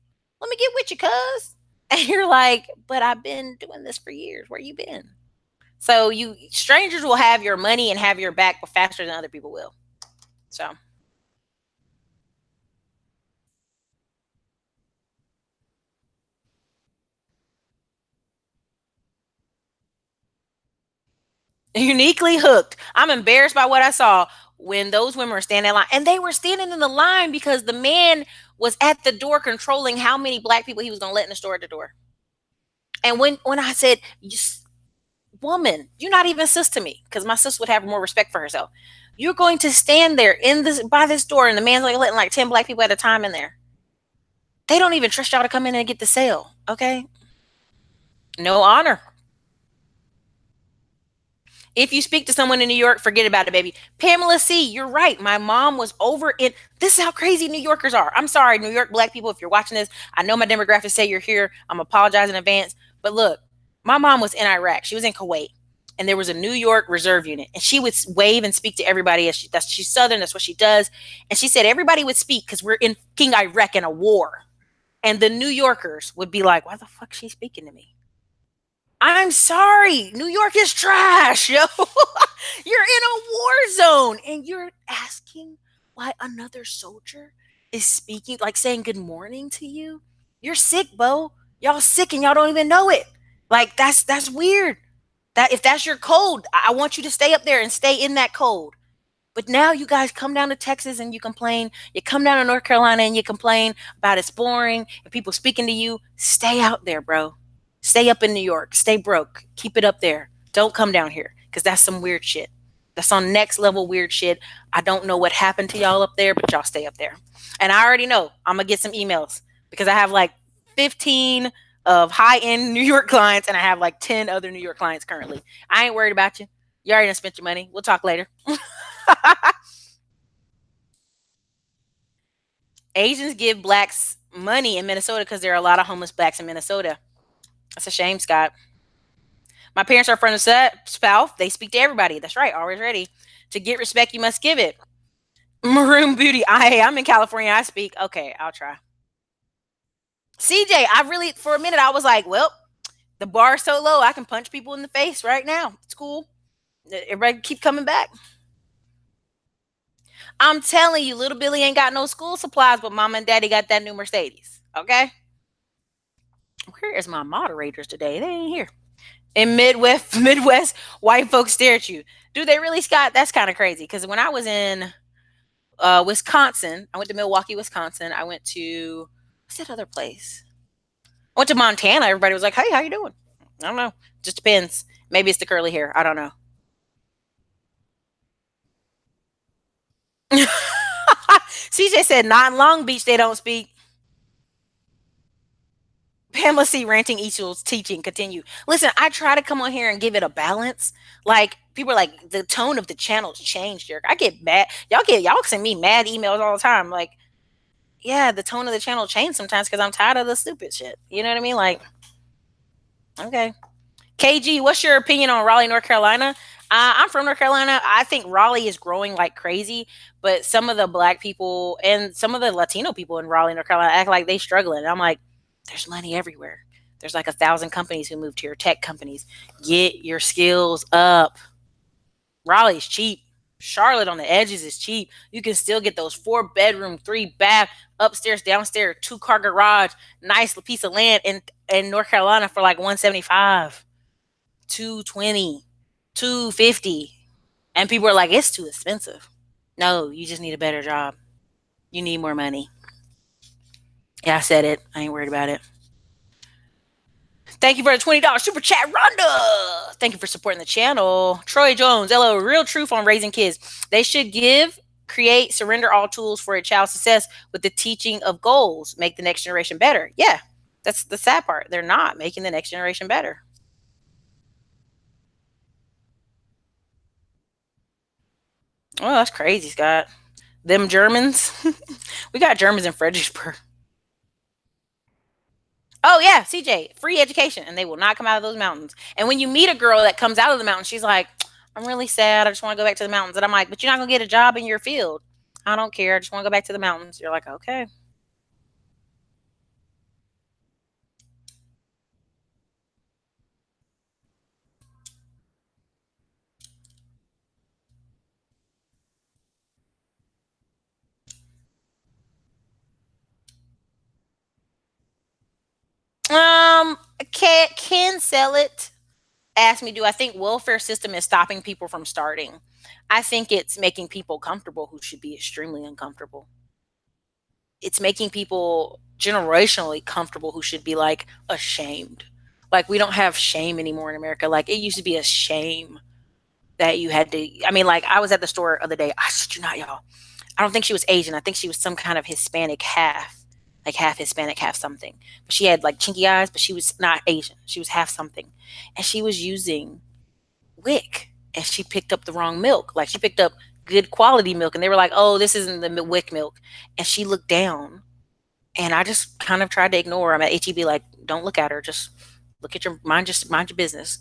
Let me get with you, cuz. And you're like, but I've been doing this for years. Where you been? So you strangers will have your money and have your back faster than other people will. So uniquely hooked. I'm embarrassed by what I saw when those women were standing in line. And they were standing in the line because the man was at the door controlling how many black people he was gonna let in the store at the door. And when I said, woman, you're not even sis to me, because my sis would have more respect for herself. You're going to stand there in this by this door, and the man's like letting like 10 black people at a time in there. They don't even trust y'all to come in and get the sale. Okay. No honor. If you speak to someone in New York, forget about it, baby. Pamela C., you're right. My mom was over in. This is how crazy New Yorkers are. I'm sorry, New York black people, if you're watching this. I know my demographics say you're here. I'm apologizing in advance. But look, my mom was in Iraq. She was in Kuwait. And there was a New York reserve unit. And she would wave and speak to everybody. She's Southern. That's what she does. And she said everybody would speak because we're in King Iraq in a war. And the New Yorkers would be like, why the fuck is she speaking to me? I'm sorry. New York is trash, yo. You're in a war zone and you're asking why another soldier is speaking, like saying good morning to you. You're sick, Bo. Y'all sick and y'all don't even know it. Like that's weird. That if that's your code, I want you to stay up there and stay in that code. But now you guys come down to Texas and you complain. You come down to North Carolina and you complain about it's boring and people speaking to you. Stay out there, bro. Stay up in New York. Stay broke. Keep it up there. Don't come down here because that's some weird shit. That's on next level weird shit. I don't know what happened to y'all up there, but y'all stay up there. And I already know I'm going to get some emails because I have like 15 of high end New York clients and I have like 10 other New York clients currently. I ain't worried about you. You already done spent your money. We'll talk later. Asians give blacks money in Minnesota because there are a lot of homeless blacks in Minnesota. That's a shame, Scott. My parents are from the South. They speak to everybody. That's right. Always ready. To get respect, you must give it. Maroon Beauty. I'm in California. I speak. Okay, I'll try. CJ, I really, for a minute, I was like, well, the bar is so low, I can punch people in the face right now. It's cool. Everybody keep coming back. I'm telling you, little Billy ain't got no school supplies, but mama and daddy got that new Mercedes. Okay? Where is my moderators today? They ain't here. In Midwest, white folks stare at you. Do they really, Scott? That's kind of crazy. Because when I was in Wisconsin, I went to Milwaukee, Wisconsin. I went to what's that other place? I went to Montana. Everybody was like, "Hey, how you doing?" I don't know. Just depends. Maybe it's the curly hair. I don't know. CJ said, "Not in Long Beach. They don't speak." Pamela C. ranting equals teaching. Continue. Listen, I try to come on here and give it a balance. Like people are like the tone of the channel's changed, Jerk. I get mad. Y'all send me mad emails all the time. Like, yeah, the tone of the channel changed sometimes because I'm tired of the stupid shit. You know what I mean? Like, okay. KG, what's your opinion on Raleigh, North Carolina? I'm from North Carolina. I think Raleigh is growing like crazy, but some of the black people and some of the Latino people in Raleigh, North Carolina act like they struggling. And I'm like, there's money everywhere. There's like 1,000 companies who moved here, tech companies. Get your skills up. Raleigh's cheap. Charlotte on the edges is cheap. You can still get those 4-bedroom, 3-bath, upstairs, downstairs, 2-car garage, nice piece of land in North Carolina for like 175, 220, 250. And people are like, it's too expensive. No, you just need a better job. You need more money. Yeah, I said it. I ain't worried about it. Thank you for the $20 super chat, Rhonda. Thank you for supporting the channel. Troy Jones, hello, real truth on raising kids. They should give, create, surrender all tools for a child's success with the teaching of goals. Make the next generation better. Yeah, that's the sad part. They're not making the next generation better. Oh, that's crazy, Scott. Them Germans. We got Germans in Fredericksburg. Oh yeah, CJ, free education, and they will not come out of those mountains. And when you meet a girl that comes out of the mountains, she's like, "I'm really sad. I just want to go back to the mountains." And I'm like, "But you're not gonna get a job in your field." I don't care. I just want to go back to the mountains. You're like, "Okay." Can sell it. Ask me, do I think welfare system is stopping people from starting? I think it's making people comfortable who should be extremely uncomfortable. It's making people generationally comfortable who should be like ashamed. Like we don't have shame anymore in America. Like it used to be a shame that you had to. I mean, like I was at the store the other day. I shit you not, y'all. I don't think she was Asian. I think she was some kind of Hispanic half, like half Hispanic, half something. But she had like chinky eyes, but she was not Asian. She was half something, and she was using WIC, and she picked up the wrong milk. Like she picked up good quality milk, and they were like, "Oh, this isn't the WIC milk," and she looked down, and I just kind of tried to ignore her. I'm at HEB, like, don't look at her. Just look at your mind. Just mind your business.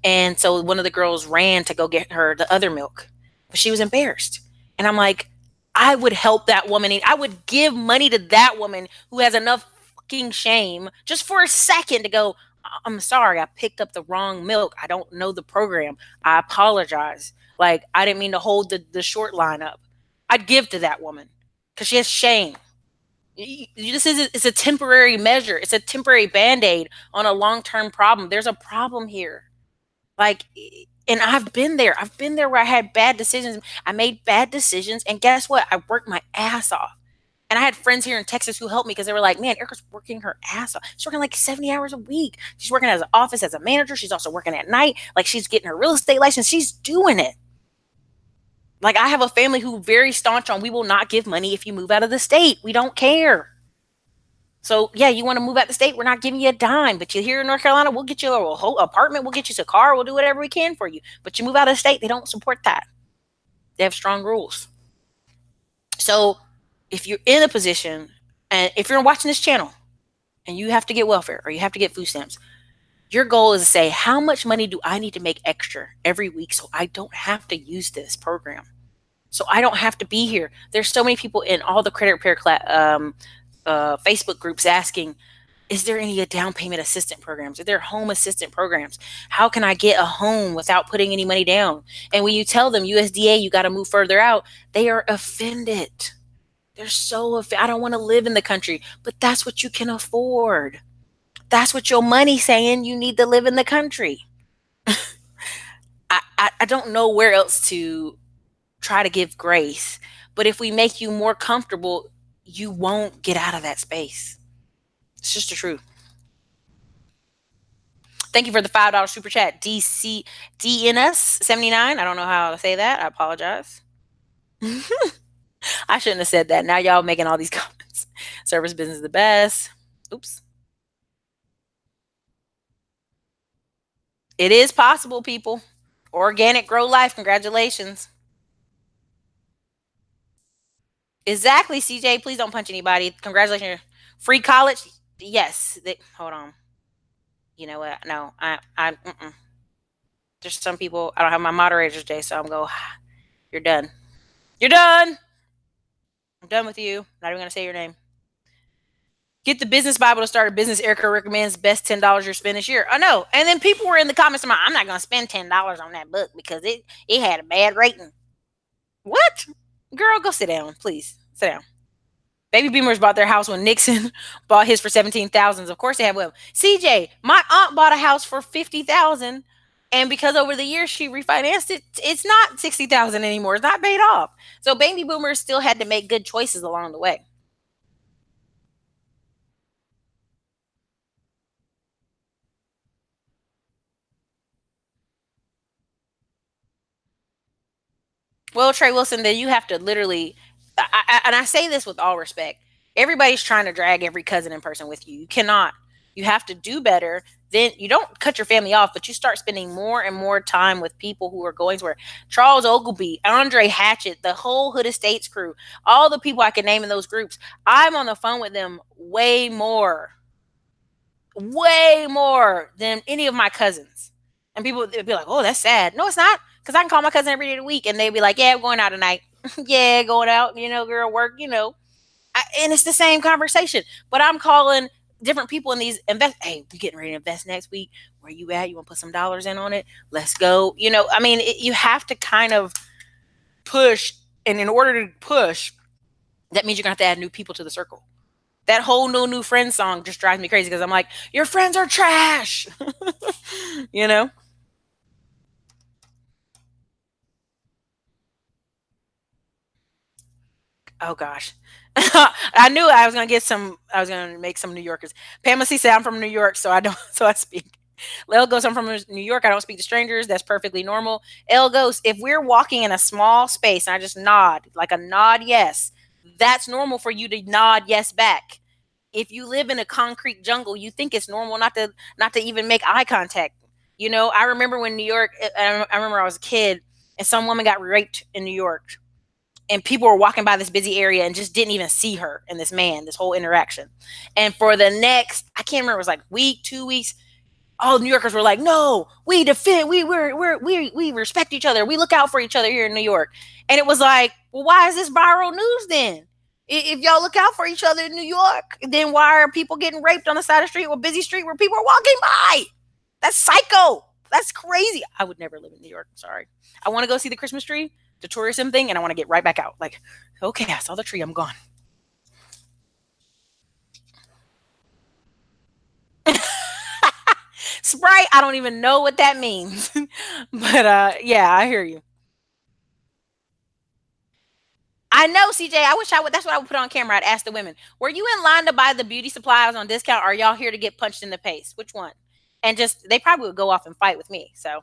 And so one of the girls ran to go get her the other milk, but she was embarrassed. And I'm like, I would help that woman. I would give money to that woman who has enough fucking shame just for a second to go, I'm sorry, I picked up the wrong milk. I don't know the program. I apologize. Like, I didn't mean to hold the short line up. I'd give to that woman because she has shame. This is it's a temporary measure. It's a temporary band-aid on a long-term problem. There's a problem here. Like, and I've been there. I've been there where I had bad decisions. I made bad decisions, and guess what? I worked my ass off. And I had friends here in Texas who helped me because they were like, "Man, Erica's working her ass off. She's working like 70 hours a week. She's working as an office as a manager. She's also working at night. Like she's getting her real estate license. She's doing it." Like I have a family who very staunch on we will not give money if you move out of the state. We don't care. So yeah, you want to move out the state? We're not giving you a dime, but you're here in North Carolina, we'll get you a whole apartment, we'll get you a car, we'll do whatever we can for you. But you move out of the state, they don't support that. They have strong rules. So if you're in a position, and if you're watching this channel, and you have to get welfare or you have to get food stamps, your goal is to say, how much money do I need to make extra every week so I don't have to use this program? So I don't have to be here. There's so many people in all the credit repair Facebook groups asking, is there any down payment assistant programs? Are there home assistant programs? How can I get a home without putting any money down? And when you tell them USDA, you got to move further out, they are offended. They're so offended. I don't want to live in the country, but that's what you can afford. That's what your money's saying. You need to live in the country. I don't know where else to try to give grace. But if we make you more comfortable, you won't get out of that space. It's just the truth. Thank you for the $5 super chat. DNS79. I don't know how to say that. I apologize. I shouldn't have said that. Now y'all making all these comments. Service business is the best. Oops. It is possible, people. Organic grow life. Congratulations. Exactly, CJ. Please don't punch anybody. Congratulations. Free college. Yes. Hold on. You know what? No, there's some people. I don't have my moderators today, so I'm going. You're done. You're done. I'm done with you. Not even gonna say your name. Get the business Bible to start a business. Erica recommends best $10 you're spend this year. I know. And then people were in the comments about, I'm not gonna spend $10 on that book because it had a bad rating. What? Girl, go sit down, please. Sit down. Baby boomers bought their house when Nixon bought his for 17,000. Of course they have. Well, CJ, my aunt bought a house for 50,000, and because over the years she refinanced it, it's not 60,000 anymore. It's not paid off. So baby boomers still had to make good choices along the way. Well, Trey Wilson, then you have to literally, and I say this with all respect, everybody's trying to drag every cousin in person with you. You cannot. You have to do better. Then you don't cut your family off, but you start spending more and more time with people who are going to where Charles Ogilvy, Andre Hatchett, the whole Hood Estates crew, all the people I can name in those groups. I'm on the phone with them way more than any of my cousins. And people would be like, "Oh, that's sad." No, it's not, because I can call my cousin every day of the week, and they'd be like, "Yeah, we're going out tonight." Yeah, going out. Girl, work. And it's the same conversation. But I'm calling different people in these invest. Hey, we getting ready to invest next week. Where you at? You want to put some dollars in on it? Let's go. I mean, you have to kind of push, and in order to push, that means you're gonna have to add new people to the circle. That whole new friends song just drives me crazy because I'm like, your friends are trash. you know? Oh gosh. I knew I was gonna get some. I was gonna make some New Yorkers. Pamela C said I'm from New York, so I don't. So I speak. Lil goes, I'm from New York. I don't speak to strangers. That's perfectly normal. L goes, if we're walking in a small space and I just nod, like a nod yes, that's normal for you to nod yes back. If you live in a concrete jungle, you think it's normal not to even make eye contact. I remember when New York. I remember I was a kid and some woman got raped in New York, and people were walking by this busy area and just didn't even see her and this man. This whole interaction, and for the next, I can't remember, it was like week, 2 weeks. All New Yorkers were like, "No, we defend, we respect each other, we look out for each other here in New York." And it was like, well, why is this viral news then? If y'all look out for each other in New York, then why are people getting raped on the side of the street or busy street where people are walking by? That's psycho. That's crazy. I would never live in New York. Sorry. I want to go see the Christmas tree, the tourism thing, and I want to get right back out. Like, okay, I saw the tree. I'm gone. Sprite, I don't even know what that means. But yeah, I hear you. I know, CJ. I wish I would. That's what I would put on camera. I'd ask the women, "Were you in line to buy the beauty supplies on discount? Or are y'all here to get punched in the face? Which one?" And just they probably would go off and fight with me. So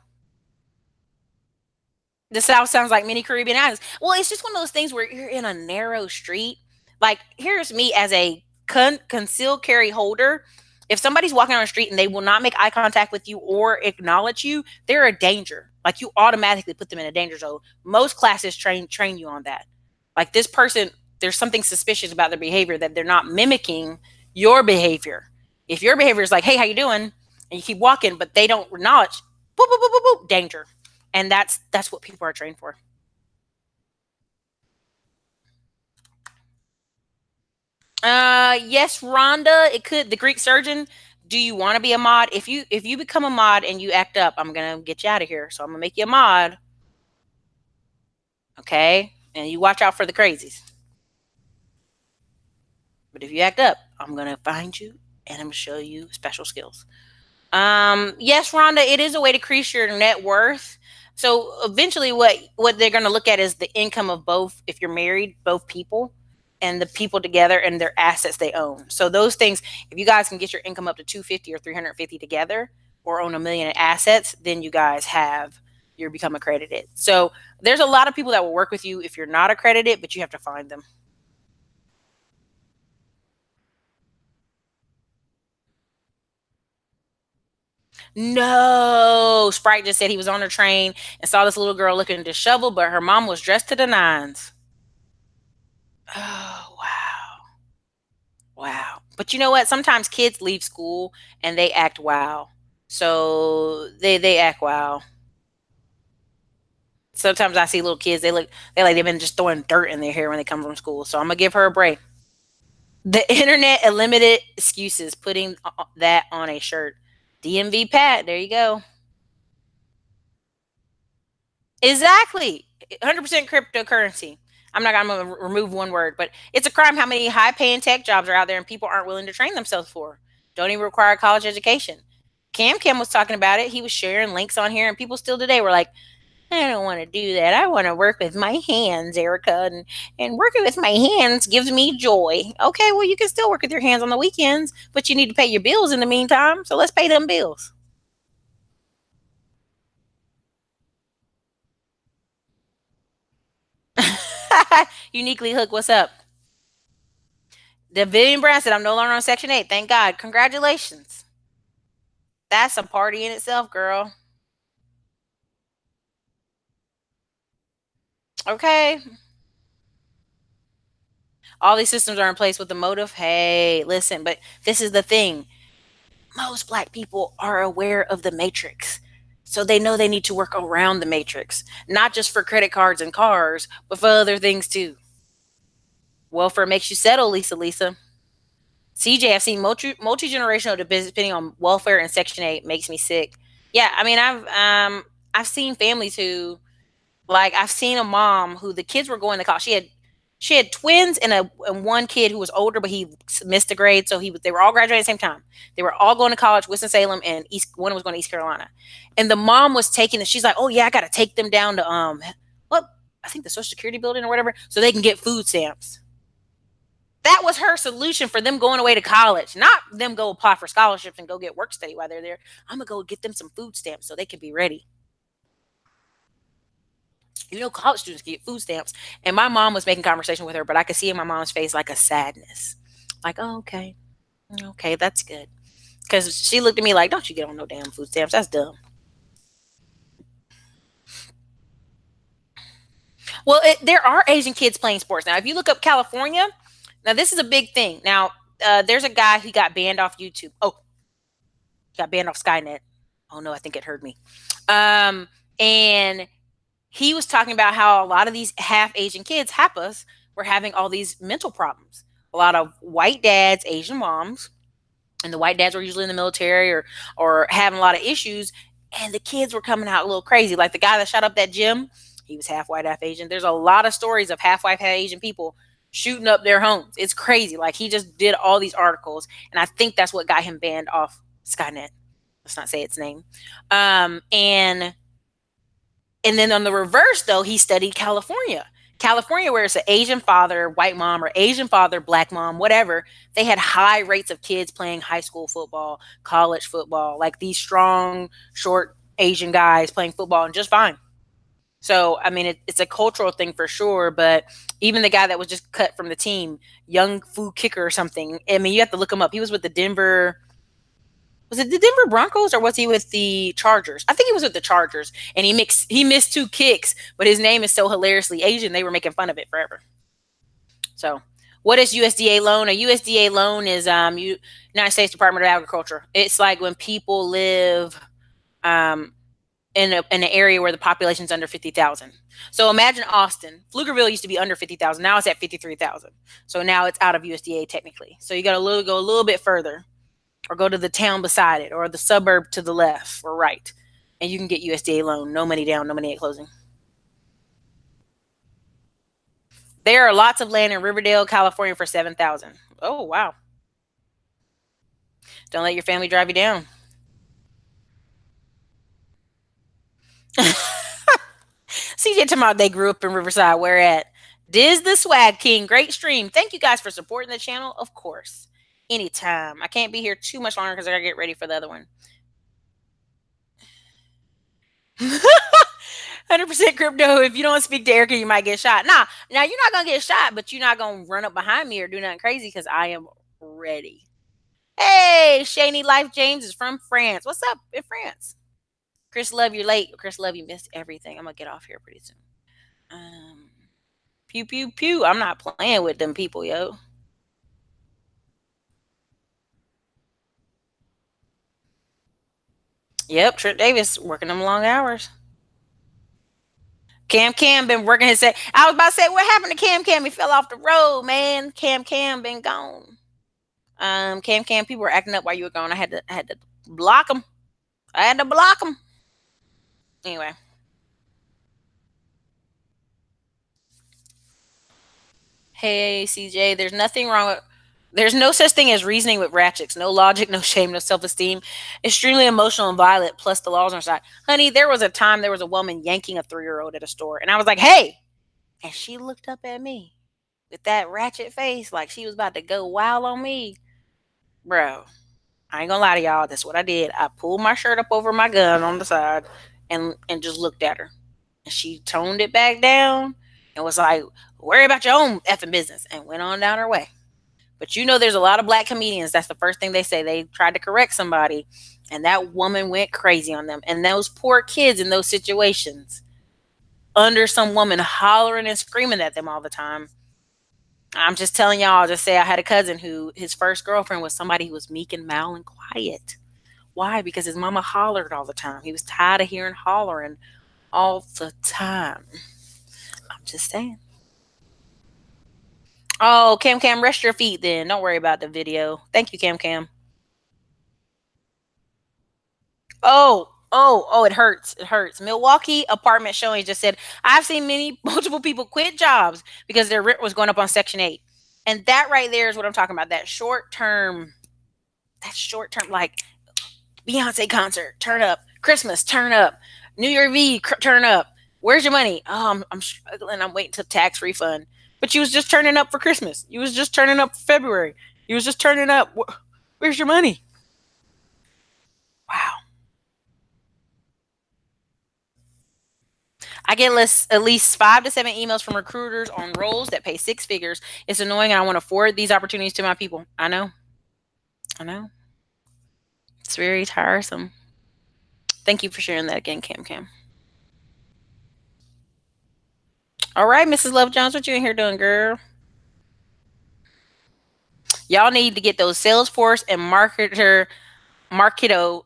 the South sounds like mini Caribbean islands. Well, it's just one of those things where you're in a narrow street. Like, here's me as a concealed carry holder. If somebody's walking on the street and they will not make eye contact with you or acknowledge you, they're a danger. Like, you automatically put them in a danger zone. Most classes train you on that. Like, this person, there's something suspicious about their behavior, that they're not mimicking your behavior. If your behavior is like, "Hey, how you doing?" and you keep walking, but they don't acknowledge, boop boop boop boop boop, danger. And that's what people are trained for. Yes, Rhonda. It could. The Greek surgeon. Do you want to be a mod? If you become a mod and you act up, I'm gonna get you out of here. So I'm gonna make you a mod, okay? And you watch out for the crazies. But if you act up, I'm gonna find you and I'm gonna show you special skills. Yes, Rhonda, it is a way to increase your net worth. So eventually, what they're going to look at is the income of both. If you're married, both people, and the people together and their assets they own. So those things, if you guys can get your income up to 250 or 350 together, or own a million in assets, then you guys have you're become accredited. So there's a lot of people that will work with you if you're not accredited, but you have to find them. No, Sprite just said he was on the train and saw this little girl looking disheveled, but her mom was dressed to the nines. Oh, wow. Wow. But you know what? Sometimes kids leave school and they act wow. So they act wow. Sometimes I see little kids, they like they've been just throwing dirt in their hair when they come from school. So I'm gonna give her a break. The internet eliminated excuses, putting that on a shirt. DMV Pat, there you go. Exactly. 100% cryptocurrency. I'm not gonna remove one word, but it's a crime how many high paying tech jobs are out there and people aren't willing to train themselves for. Don't even require a college education. Cam was talking about it. He was sharing links on here, and people still today were like, I don't want to do that. I want to work with my hands, Erica, and working with my hands gives me joy. Okay, well, you can still work with your hands on the weekends, but you need to pay your bills in the meantime. So let's pay them bills. Uniquely Hook, what's up? The Vivian Brown said, I'm no longer on Section 8. Thank God. Congratulations. That's a party in itself, girl. Okay. All these systems are in place with the motive. Hey, listen, but this is the thing. Most black people are aware of the matrix. So they know they need to work around the matrix, not just for credit cards and cars, but for other things too. Welfare makes you settle, Lisa. CJ, I've seen multi generational depending on welfare and Section 8 makes me sick. Yeah, I mean, I've seen families who, like, I've seen a mom who the kids were going to college. She had twins and one kid who was older, but he missed a grade, so they were all graduating at the same time. They were all going to college, Winston Salem, and one was going to East Carolina. And the mom was taking it. She's like, "Oh yeah, I got to take them down to what I think the Social Security building or whatever, so they can get food stamps." That was her solution for them going away to college, not them go apply for scholarships and go get work study while they're there. I'm gonna go get them some food stamps so they can be ready. College students get food stamps. And my mom was making conversation with her, but I could see in my mom's face like a sadness. Like, oh, okay. Okay, that's good. Because she looked at me like, don't you get on no damn food stamps. That's dumb. Well, there are Asian kids playing sports. Now, if you look up California, now this is a big thing. Now, there's a guy who got banned off YouTube. Oh, got banned off Skynet. Oh, no, I think it heard me. And he was talking about how a lot of these half Asian kids, HAPAs, were having all these mental problems. A lot of white dads, Asian moms, and the white dads were usually in the military or having a lot of issues, and the kids were coming out a little crazy. Like the guy that shot up that gym, he was half white, half Asian. There's a lot of stories of half white, half Asian people shooting up their homes. It's crazy. Like he just did all these articles, and I think that's what got him banned off Skynet. Let's not say its name. And then on the reverse, though, he studied California. California, where it's an Asian father, white mom, or Asian father, black mom, whatever, they had high rates of kids playing high school football, college football, like these strong, short Asian guys playing football and just fine. So, I mean, it's a cultural thing for sure, but even the guy that was just cut from the team, Young Fu Kicker or something, I mean, you have to look him up. He was with the Denver, was it the Denver Broncos or was he with the Chargers? I think he was with the Chargers, and he missed two kicks, but his name is so hilariously Asian they were making fun of it forever. So, what is USDA loan? A USDA loan is United States Department of Agriculture. It's like when people live um, in an area where the population's under 50,000. So imagine Austin. Pflugerville used to be under 50,000. Now it's at 53,000. So now it's out of USDA technically. So you got to go a little bit further, or go to the town beside it, or the suburb to the left or right, and you can get USDA loan. No money down, no money at closing. There are lots of land in Riverdale, California for 7,000. Oh wow! Don't let your family drive you down. CJ tomorrow they grew up in Riverside. Where at? Diz the Swag King. Great stream. Thank you guys for supporting the channel. Of course, anytime. I can't be here too much longer because I gotta get ready for the other one. 100% crypto. If you don't speak to Erica, you might get shot. Nah, now you're not gonna get shot, but you're not gonna run up behind me or do nothing crazy because I am ready. Hey, Shani Life James is from France. What's up in France? Chris Love, you're late. Chris Love, you missed everything. I'm gonna get off here pretty soon. Um, pew pew pew. I'm not playing with them people, yo. Yep, Trent Davis working them long hours. Cam been working his set. I was about to say, what happened to Cam? He fell off the road, man. Cam been gone. Cam, people were acting up while you were gone. I had to block them. I had to block them. Anyway, Hey, CJ, there's no such thing as reasoning with ratchets. No logic, no shame, no self esteem. Extremely emotional and violent, plus the laws on our side. Honey, there was a time there was a woman yanking a 3-year old at a store, and I was like, hey! And she looked up at me with that ratchet face like she was about to go wild on me. Bro, I ain't gonna lie to y'all. That's what I did. I pulled my shirt up over my gun on the side and just looked at her. And she toned it back down and was like, worry about your own effing business, and went on down her way. But you know, there's a lot of black comedians. That's the first thing they say. They tried to correct somebody, and that woman went crazy on them. And those poor kids in those situations, under some woman hollering and screaming at them all the time. I'm just telling y'all, I'll just say I had a cousin who his first girlfriend was somebody who was meek and mild and quiet. Why? Because his mama hollered all the time. He was tired of hearing hollering all the time. I'm just saying. Oh, Cam Cam, rest your feet then. Don't worry about the video. Thank you, Cam Cam. Oh, it hurts. It hurts. Milwaukee apartment showing just said, I've seen many, multiple people quit jobs because their rent was going up on Section 8. And that right there is what I'm talking about. That short term, like Beyonce concert, turn up. Christmas, turn up. New Year's Eve, turn up. Where's your money? Oh, I'm struggling. I'm waiting to tax refund. But you was just turning up for Christmas. You was just turning up for February. You was just turning up. Where's your money? Wow. I get at least 5 to 7 emails from recruiters on roles that pay 6 figures. It's annoying. And I want to forward these opportunities to my people. I know. I know. It's very tiresome. Thank you for sharing that again, Cam Cam. All right, Mrs. Love Jones, what you in here doing, girl? Y'all need to get those Salesforce and Marketo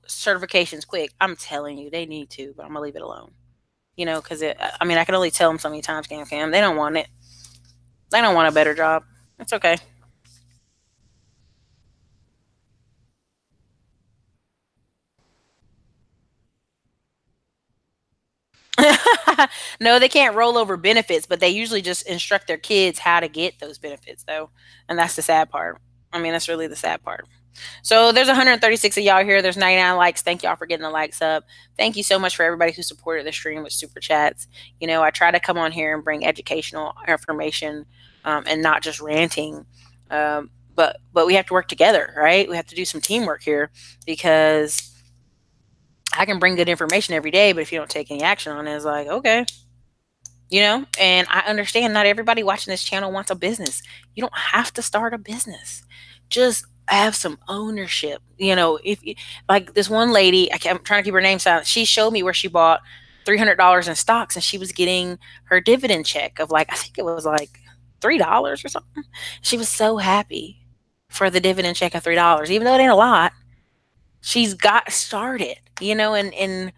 certifications quick. I'm telling you, they need to, but I'm gonna leave it alone. Because I mean, I can only tell them so many times, Cam Cam. They don't want it. They don't want a better job. It's okay. No, they can't roll over benefits, but they usually just instruct their kids how to get those benefits, though. And that's the sad part. I mean, that's really the sad part. So there's 136 of y'all here. There's 99 likes. Thank y'all for getting the likes up. Thank you so much for everybody who supported the stream with super chats. I try to come on here and bring educational information, and not just ranting. But we have to work together, right? We have to do some teamwork here because I can bring good information every day, but if you don't take any action on it, it's like, okay. And I understand not everybody watching this channel wants a business. You don't have to start a business. Just have some ownership. If you, like this one lady, I'm trying to keep her name silent. She showed me where she bought $300 in stocks, and she was getting her dividend check of like, I think it was like $3 or something. She was so happy for the dividend check of $3, even though it ain't a lot. She's got started, and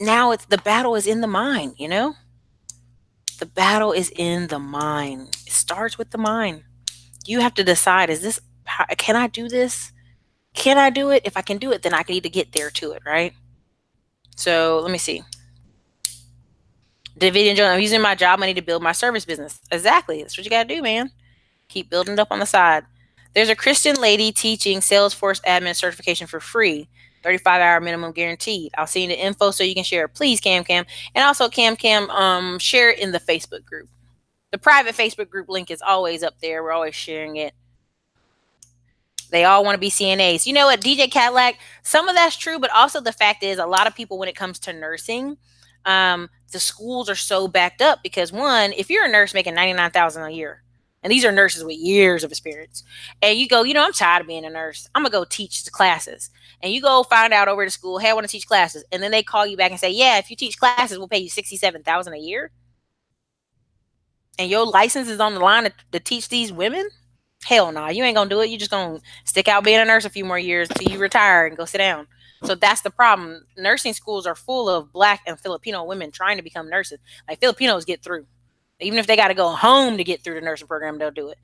now it's the battle is in the mind. The battle is in the mind. It starts with the mind. You have to decide, can I do this? Can I do it? If I can do it, then I need to get there to it, right? So let me see. Davidian Jones, I'm using my job money to build my service business. Exactly. That's what you got to do, man. Keep building it up on the side. There's a Christian lady teaching Salesforce admin certification for free. 35-hour minimum guaranteed. I'll send you the info so you can share it. Please, Cam Cam. And also, Cam Cam, share it in the Facebook group. The private Facebook group link is always up there. We're always sharing it. They all want to be CNAs. You know what, DJ Cadillac? Some of that's true, but also the fact is a lot of people, when it comes to nursing, the schools are so backed up because, one, if you're a nurse making $99,000 a year, and these are nurses with years of experience, and you go, I'm tired of being a nurse. I'm going to go teach the classes. And you go find out over the school, hey, I want to teach classes. And then they call you back and say, yeah, if you teach classes, we'll pay you $67,000 a year. And your license is on the line to teach these women? Hell no, you ain't gonna do it. You just gonna stick out being a nurse a few more years till you retire and go sit down. So that's the problem. Nursing schools are full of Black and Filipino women trying to become nurses. Like, Filipinos get through. Even if they got to go home to get through the nursing program, they'll do it.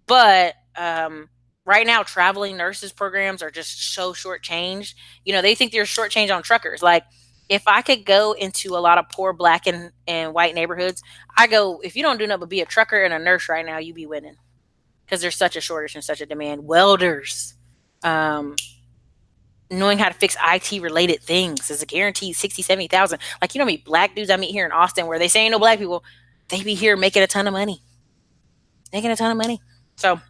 But right now, traveling nurses programs are just so shortchanged. They think they're shortchanged on truckers. Like, if I could go into a lot of poor black and white neighborhoods, I go, if you don't do nothing but be a trucker and a nurse right now, you be winning. Because there's such a shortage and such a demand. Welders, um, knowing how to fix IT related things is a guaranteed 60, 70,000. Like, you know how many black dudes I meet here in Austin where they say ain't no black people, they be here making a ton of money. Making a ton of money. So,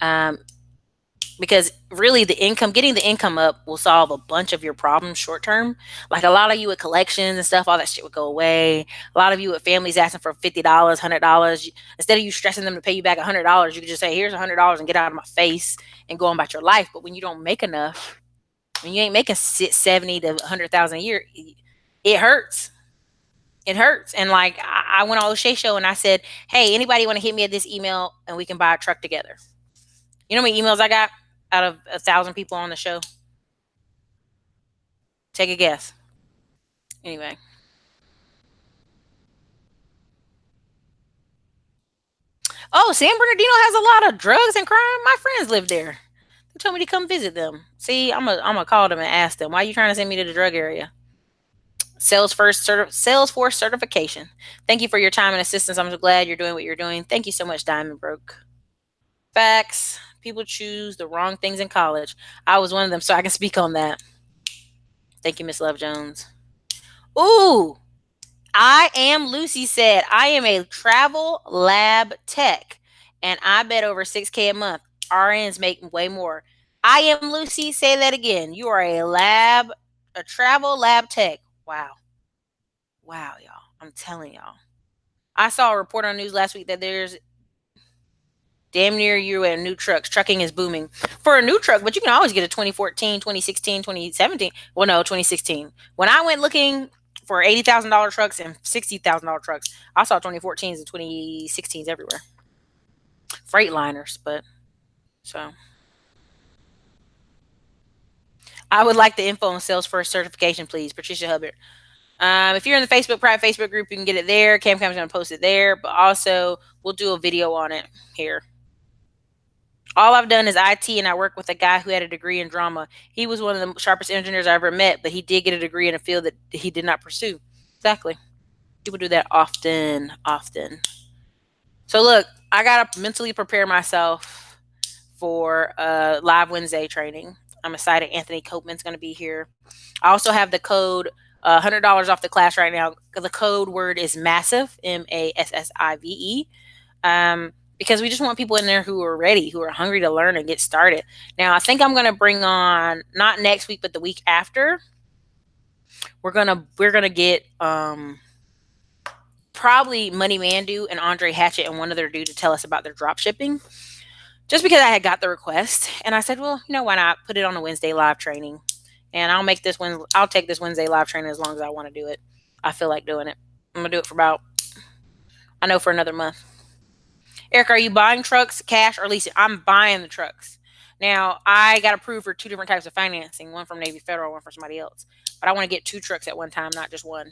um, because really the income, getting the income up will solve a bunch of your problems short term. Like a lot of you with collections and stuff, all that shit would go away. A lot of you with families asking for $50, $100, instead of you stressing them to pay you back $100, you could just say, here's $100 and get out of my face and go on about your life. But when you don't make enough, when you ain't making 70 to 100,000 a year, it hurts. It hurts. And like I went on O'Shea show and I said, hey, anybody want to hit me at this email and we can buy a truck together? You know how many emails I got out of 1,000 people on the show? Take a guess. Anyway. Oh, San Bernardino has a lot of drugs and crime. My friends live there. They told me to come visit them. See, I'm gonna call them and ask them, why are you trying to send me to the drug area? Salesforce certification. Thank you for your time and assistance. I'm so glad you're doing what you're doing. Thank you so much, Diamond Broke. Facts. People choose the wrong things in college. I was one of them, so I can speak on that. Thank you, Miss Love Jones. Ooh, I am Lucy said, I am a travel lab tech and I bet over 6K a month. RNs make way more. I am Lucy. Say that again. You are a travel lab tech. Wow. Wow, y'all. I'm telling y'all. I saw a report on news last week that there's damn near you and new trucks. Trucking is booming for a new truck, but you can always get a 2014, 2016, 2017. Well, no, 2016. When I went looking for $80,000 trucks and $60,000 trucks, I saw 2014s and 2016s everywhere. Freightliners, but so. I would like the info on Salesforce certification, please. Patricia Hubbard. If you're in the private Facebook group, you can get it there. CamCam's going to post it there, but also we'll do a video on it here. All I've done is IT, and I work with a guy who had a degree in drama. He was one of the sharpest engineers I ever met, but he did get a degree in a field that he did not pursue. Exactly. People do that often. So look, I got to mentally prepare myself for Live Wednesday training. I'm excited. Anthony Copeman's going to be here. I also have the code $100 off the class right now. The code word is massive, MASSIVE. Because we just want people in there who are ready, who are hungry to learn and get started. Now, I think I'm going to bring on, not next week, but the week after, we're gonna get probably Money Mandu and Andre Hatchett and one other dude to tell us about their drop shipping. Just because I had got the request, and I said, well, you know, why not put it on a Wednesday live training? And I'll take this Wednesday live training as long as I want to do it. I feel like doing it. I'm gonna do it for another month. Eric, are you buying trucks, cash, or leasing? I'm buying the trucks. Now, I got approved for 2 different types of financing, one from Navy Federal, one from somebody else. But I want to get 2 trucks at one time, not just one.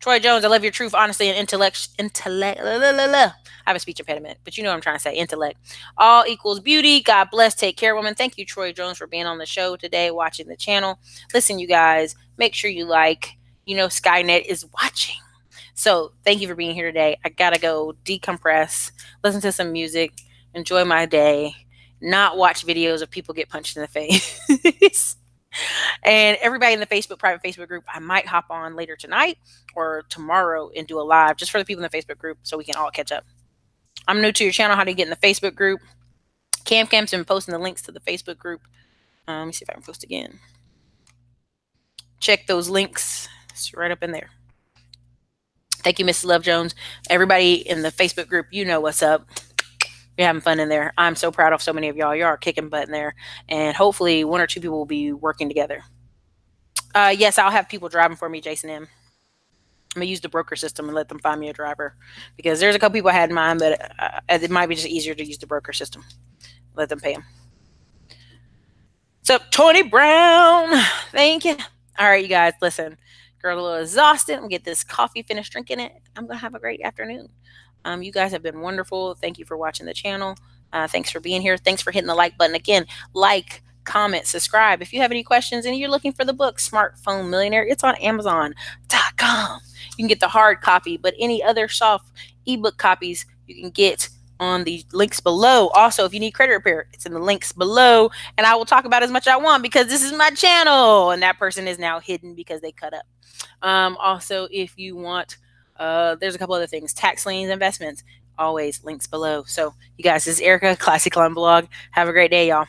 Troy Jones, I love your truth, honesty, and intellect. I have a speech impediment, but you know what I'm trying to say. Intellect. All equals beauty. God bless. Take care, woman. Thank you, Troy Jones, for being on the show today, watching the channel. Listen, you guys, make sure you like. You know, Skynet is watching. So thank you for being here today. I got to go decompress, listen to some music, enjoy my day, not watch videos of people get punched in the face. And everybody in the private Facebook group, I might hop on later tonight or tomorrow and do a live just for the people in the Facebook group so we can all catch up. I'm new to your channel. How do you get in the Facebook group? CamCam's been posting the links to the Facebook group. Let me see if I can post again. Check those links. It's right up in there. Thank you, Mrs. Love Jones. Everybody in the Facebook group, you know what's up. You're having fun in there. I'm so proud of so many of y'all. You are kicking butt in there. And hopefully 1 or 2 people will be working together. Yes, I'll have people driving for me, Jason M. I'm going to use the broker system and let them find me a driver. Because there's a couple people I had in mind, but it might be just easier to use the broker system. Let them pay them. What's up, Tony Brown? Thank you. All right, you guys, listen. Girl, a little exhausted. I'm going to get this coffee, finish drinking it. I'm going to have a great afternoon. You guys have been wonderful. Thank you for watching the channel. Thanks for being here. Thanks for hitting the like button. Again, like, comment, subscribe. If you have any questions and you're looking for the book Smartphone Millionaire, it's on Amazon.com. You can get the hard copy, but any other soft ebook copies you can get on the links below. Also, if you need credit repair, it's in the links below. And I will talk about as much as I want because this is my channel. And that person is now hidden because they cut up. Also, if you want, there's a couple other things, tax liens, investments, always links below. So you guys, this is Erica, Classy Climb Blog. Have a great day, y'all.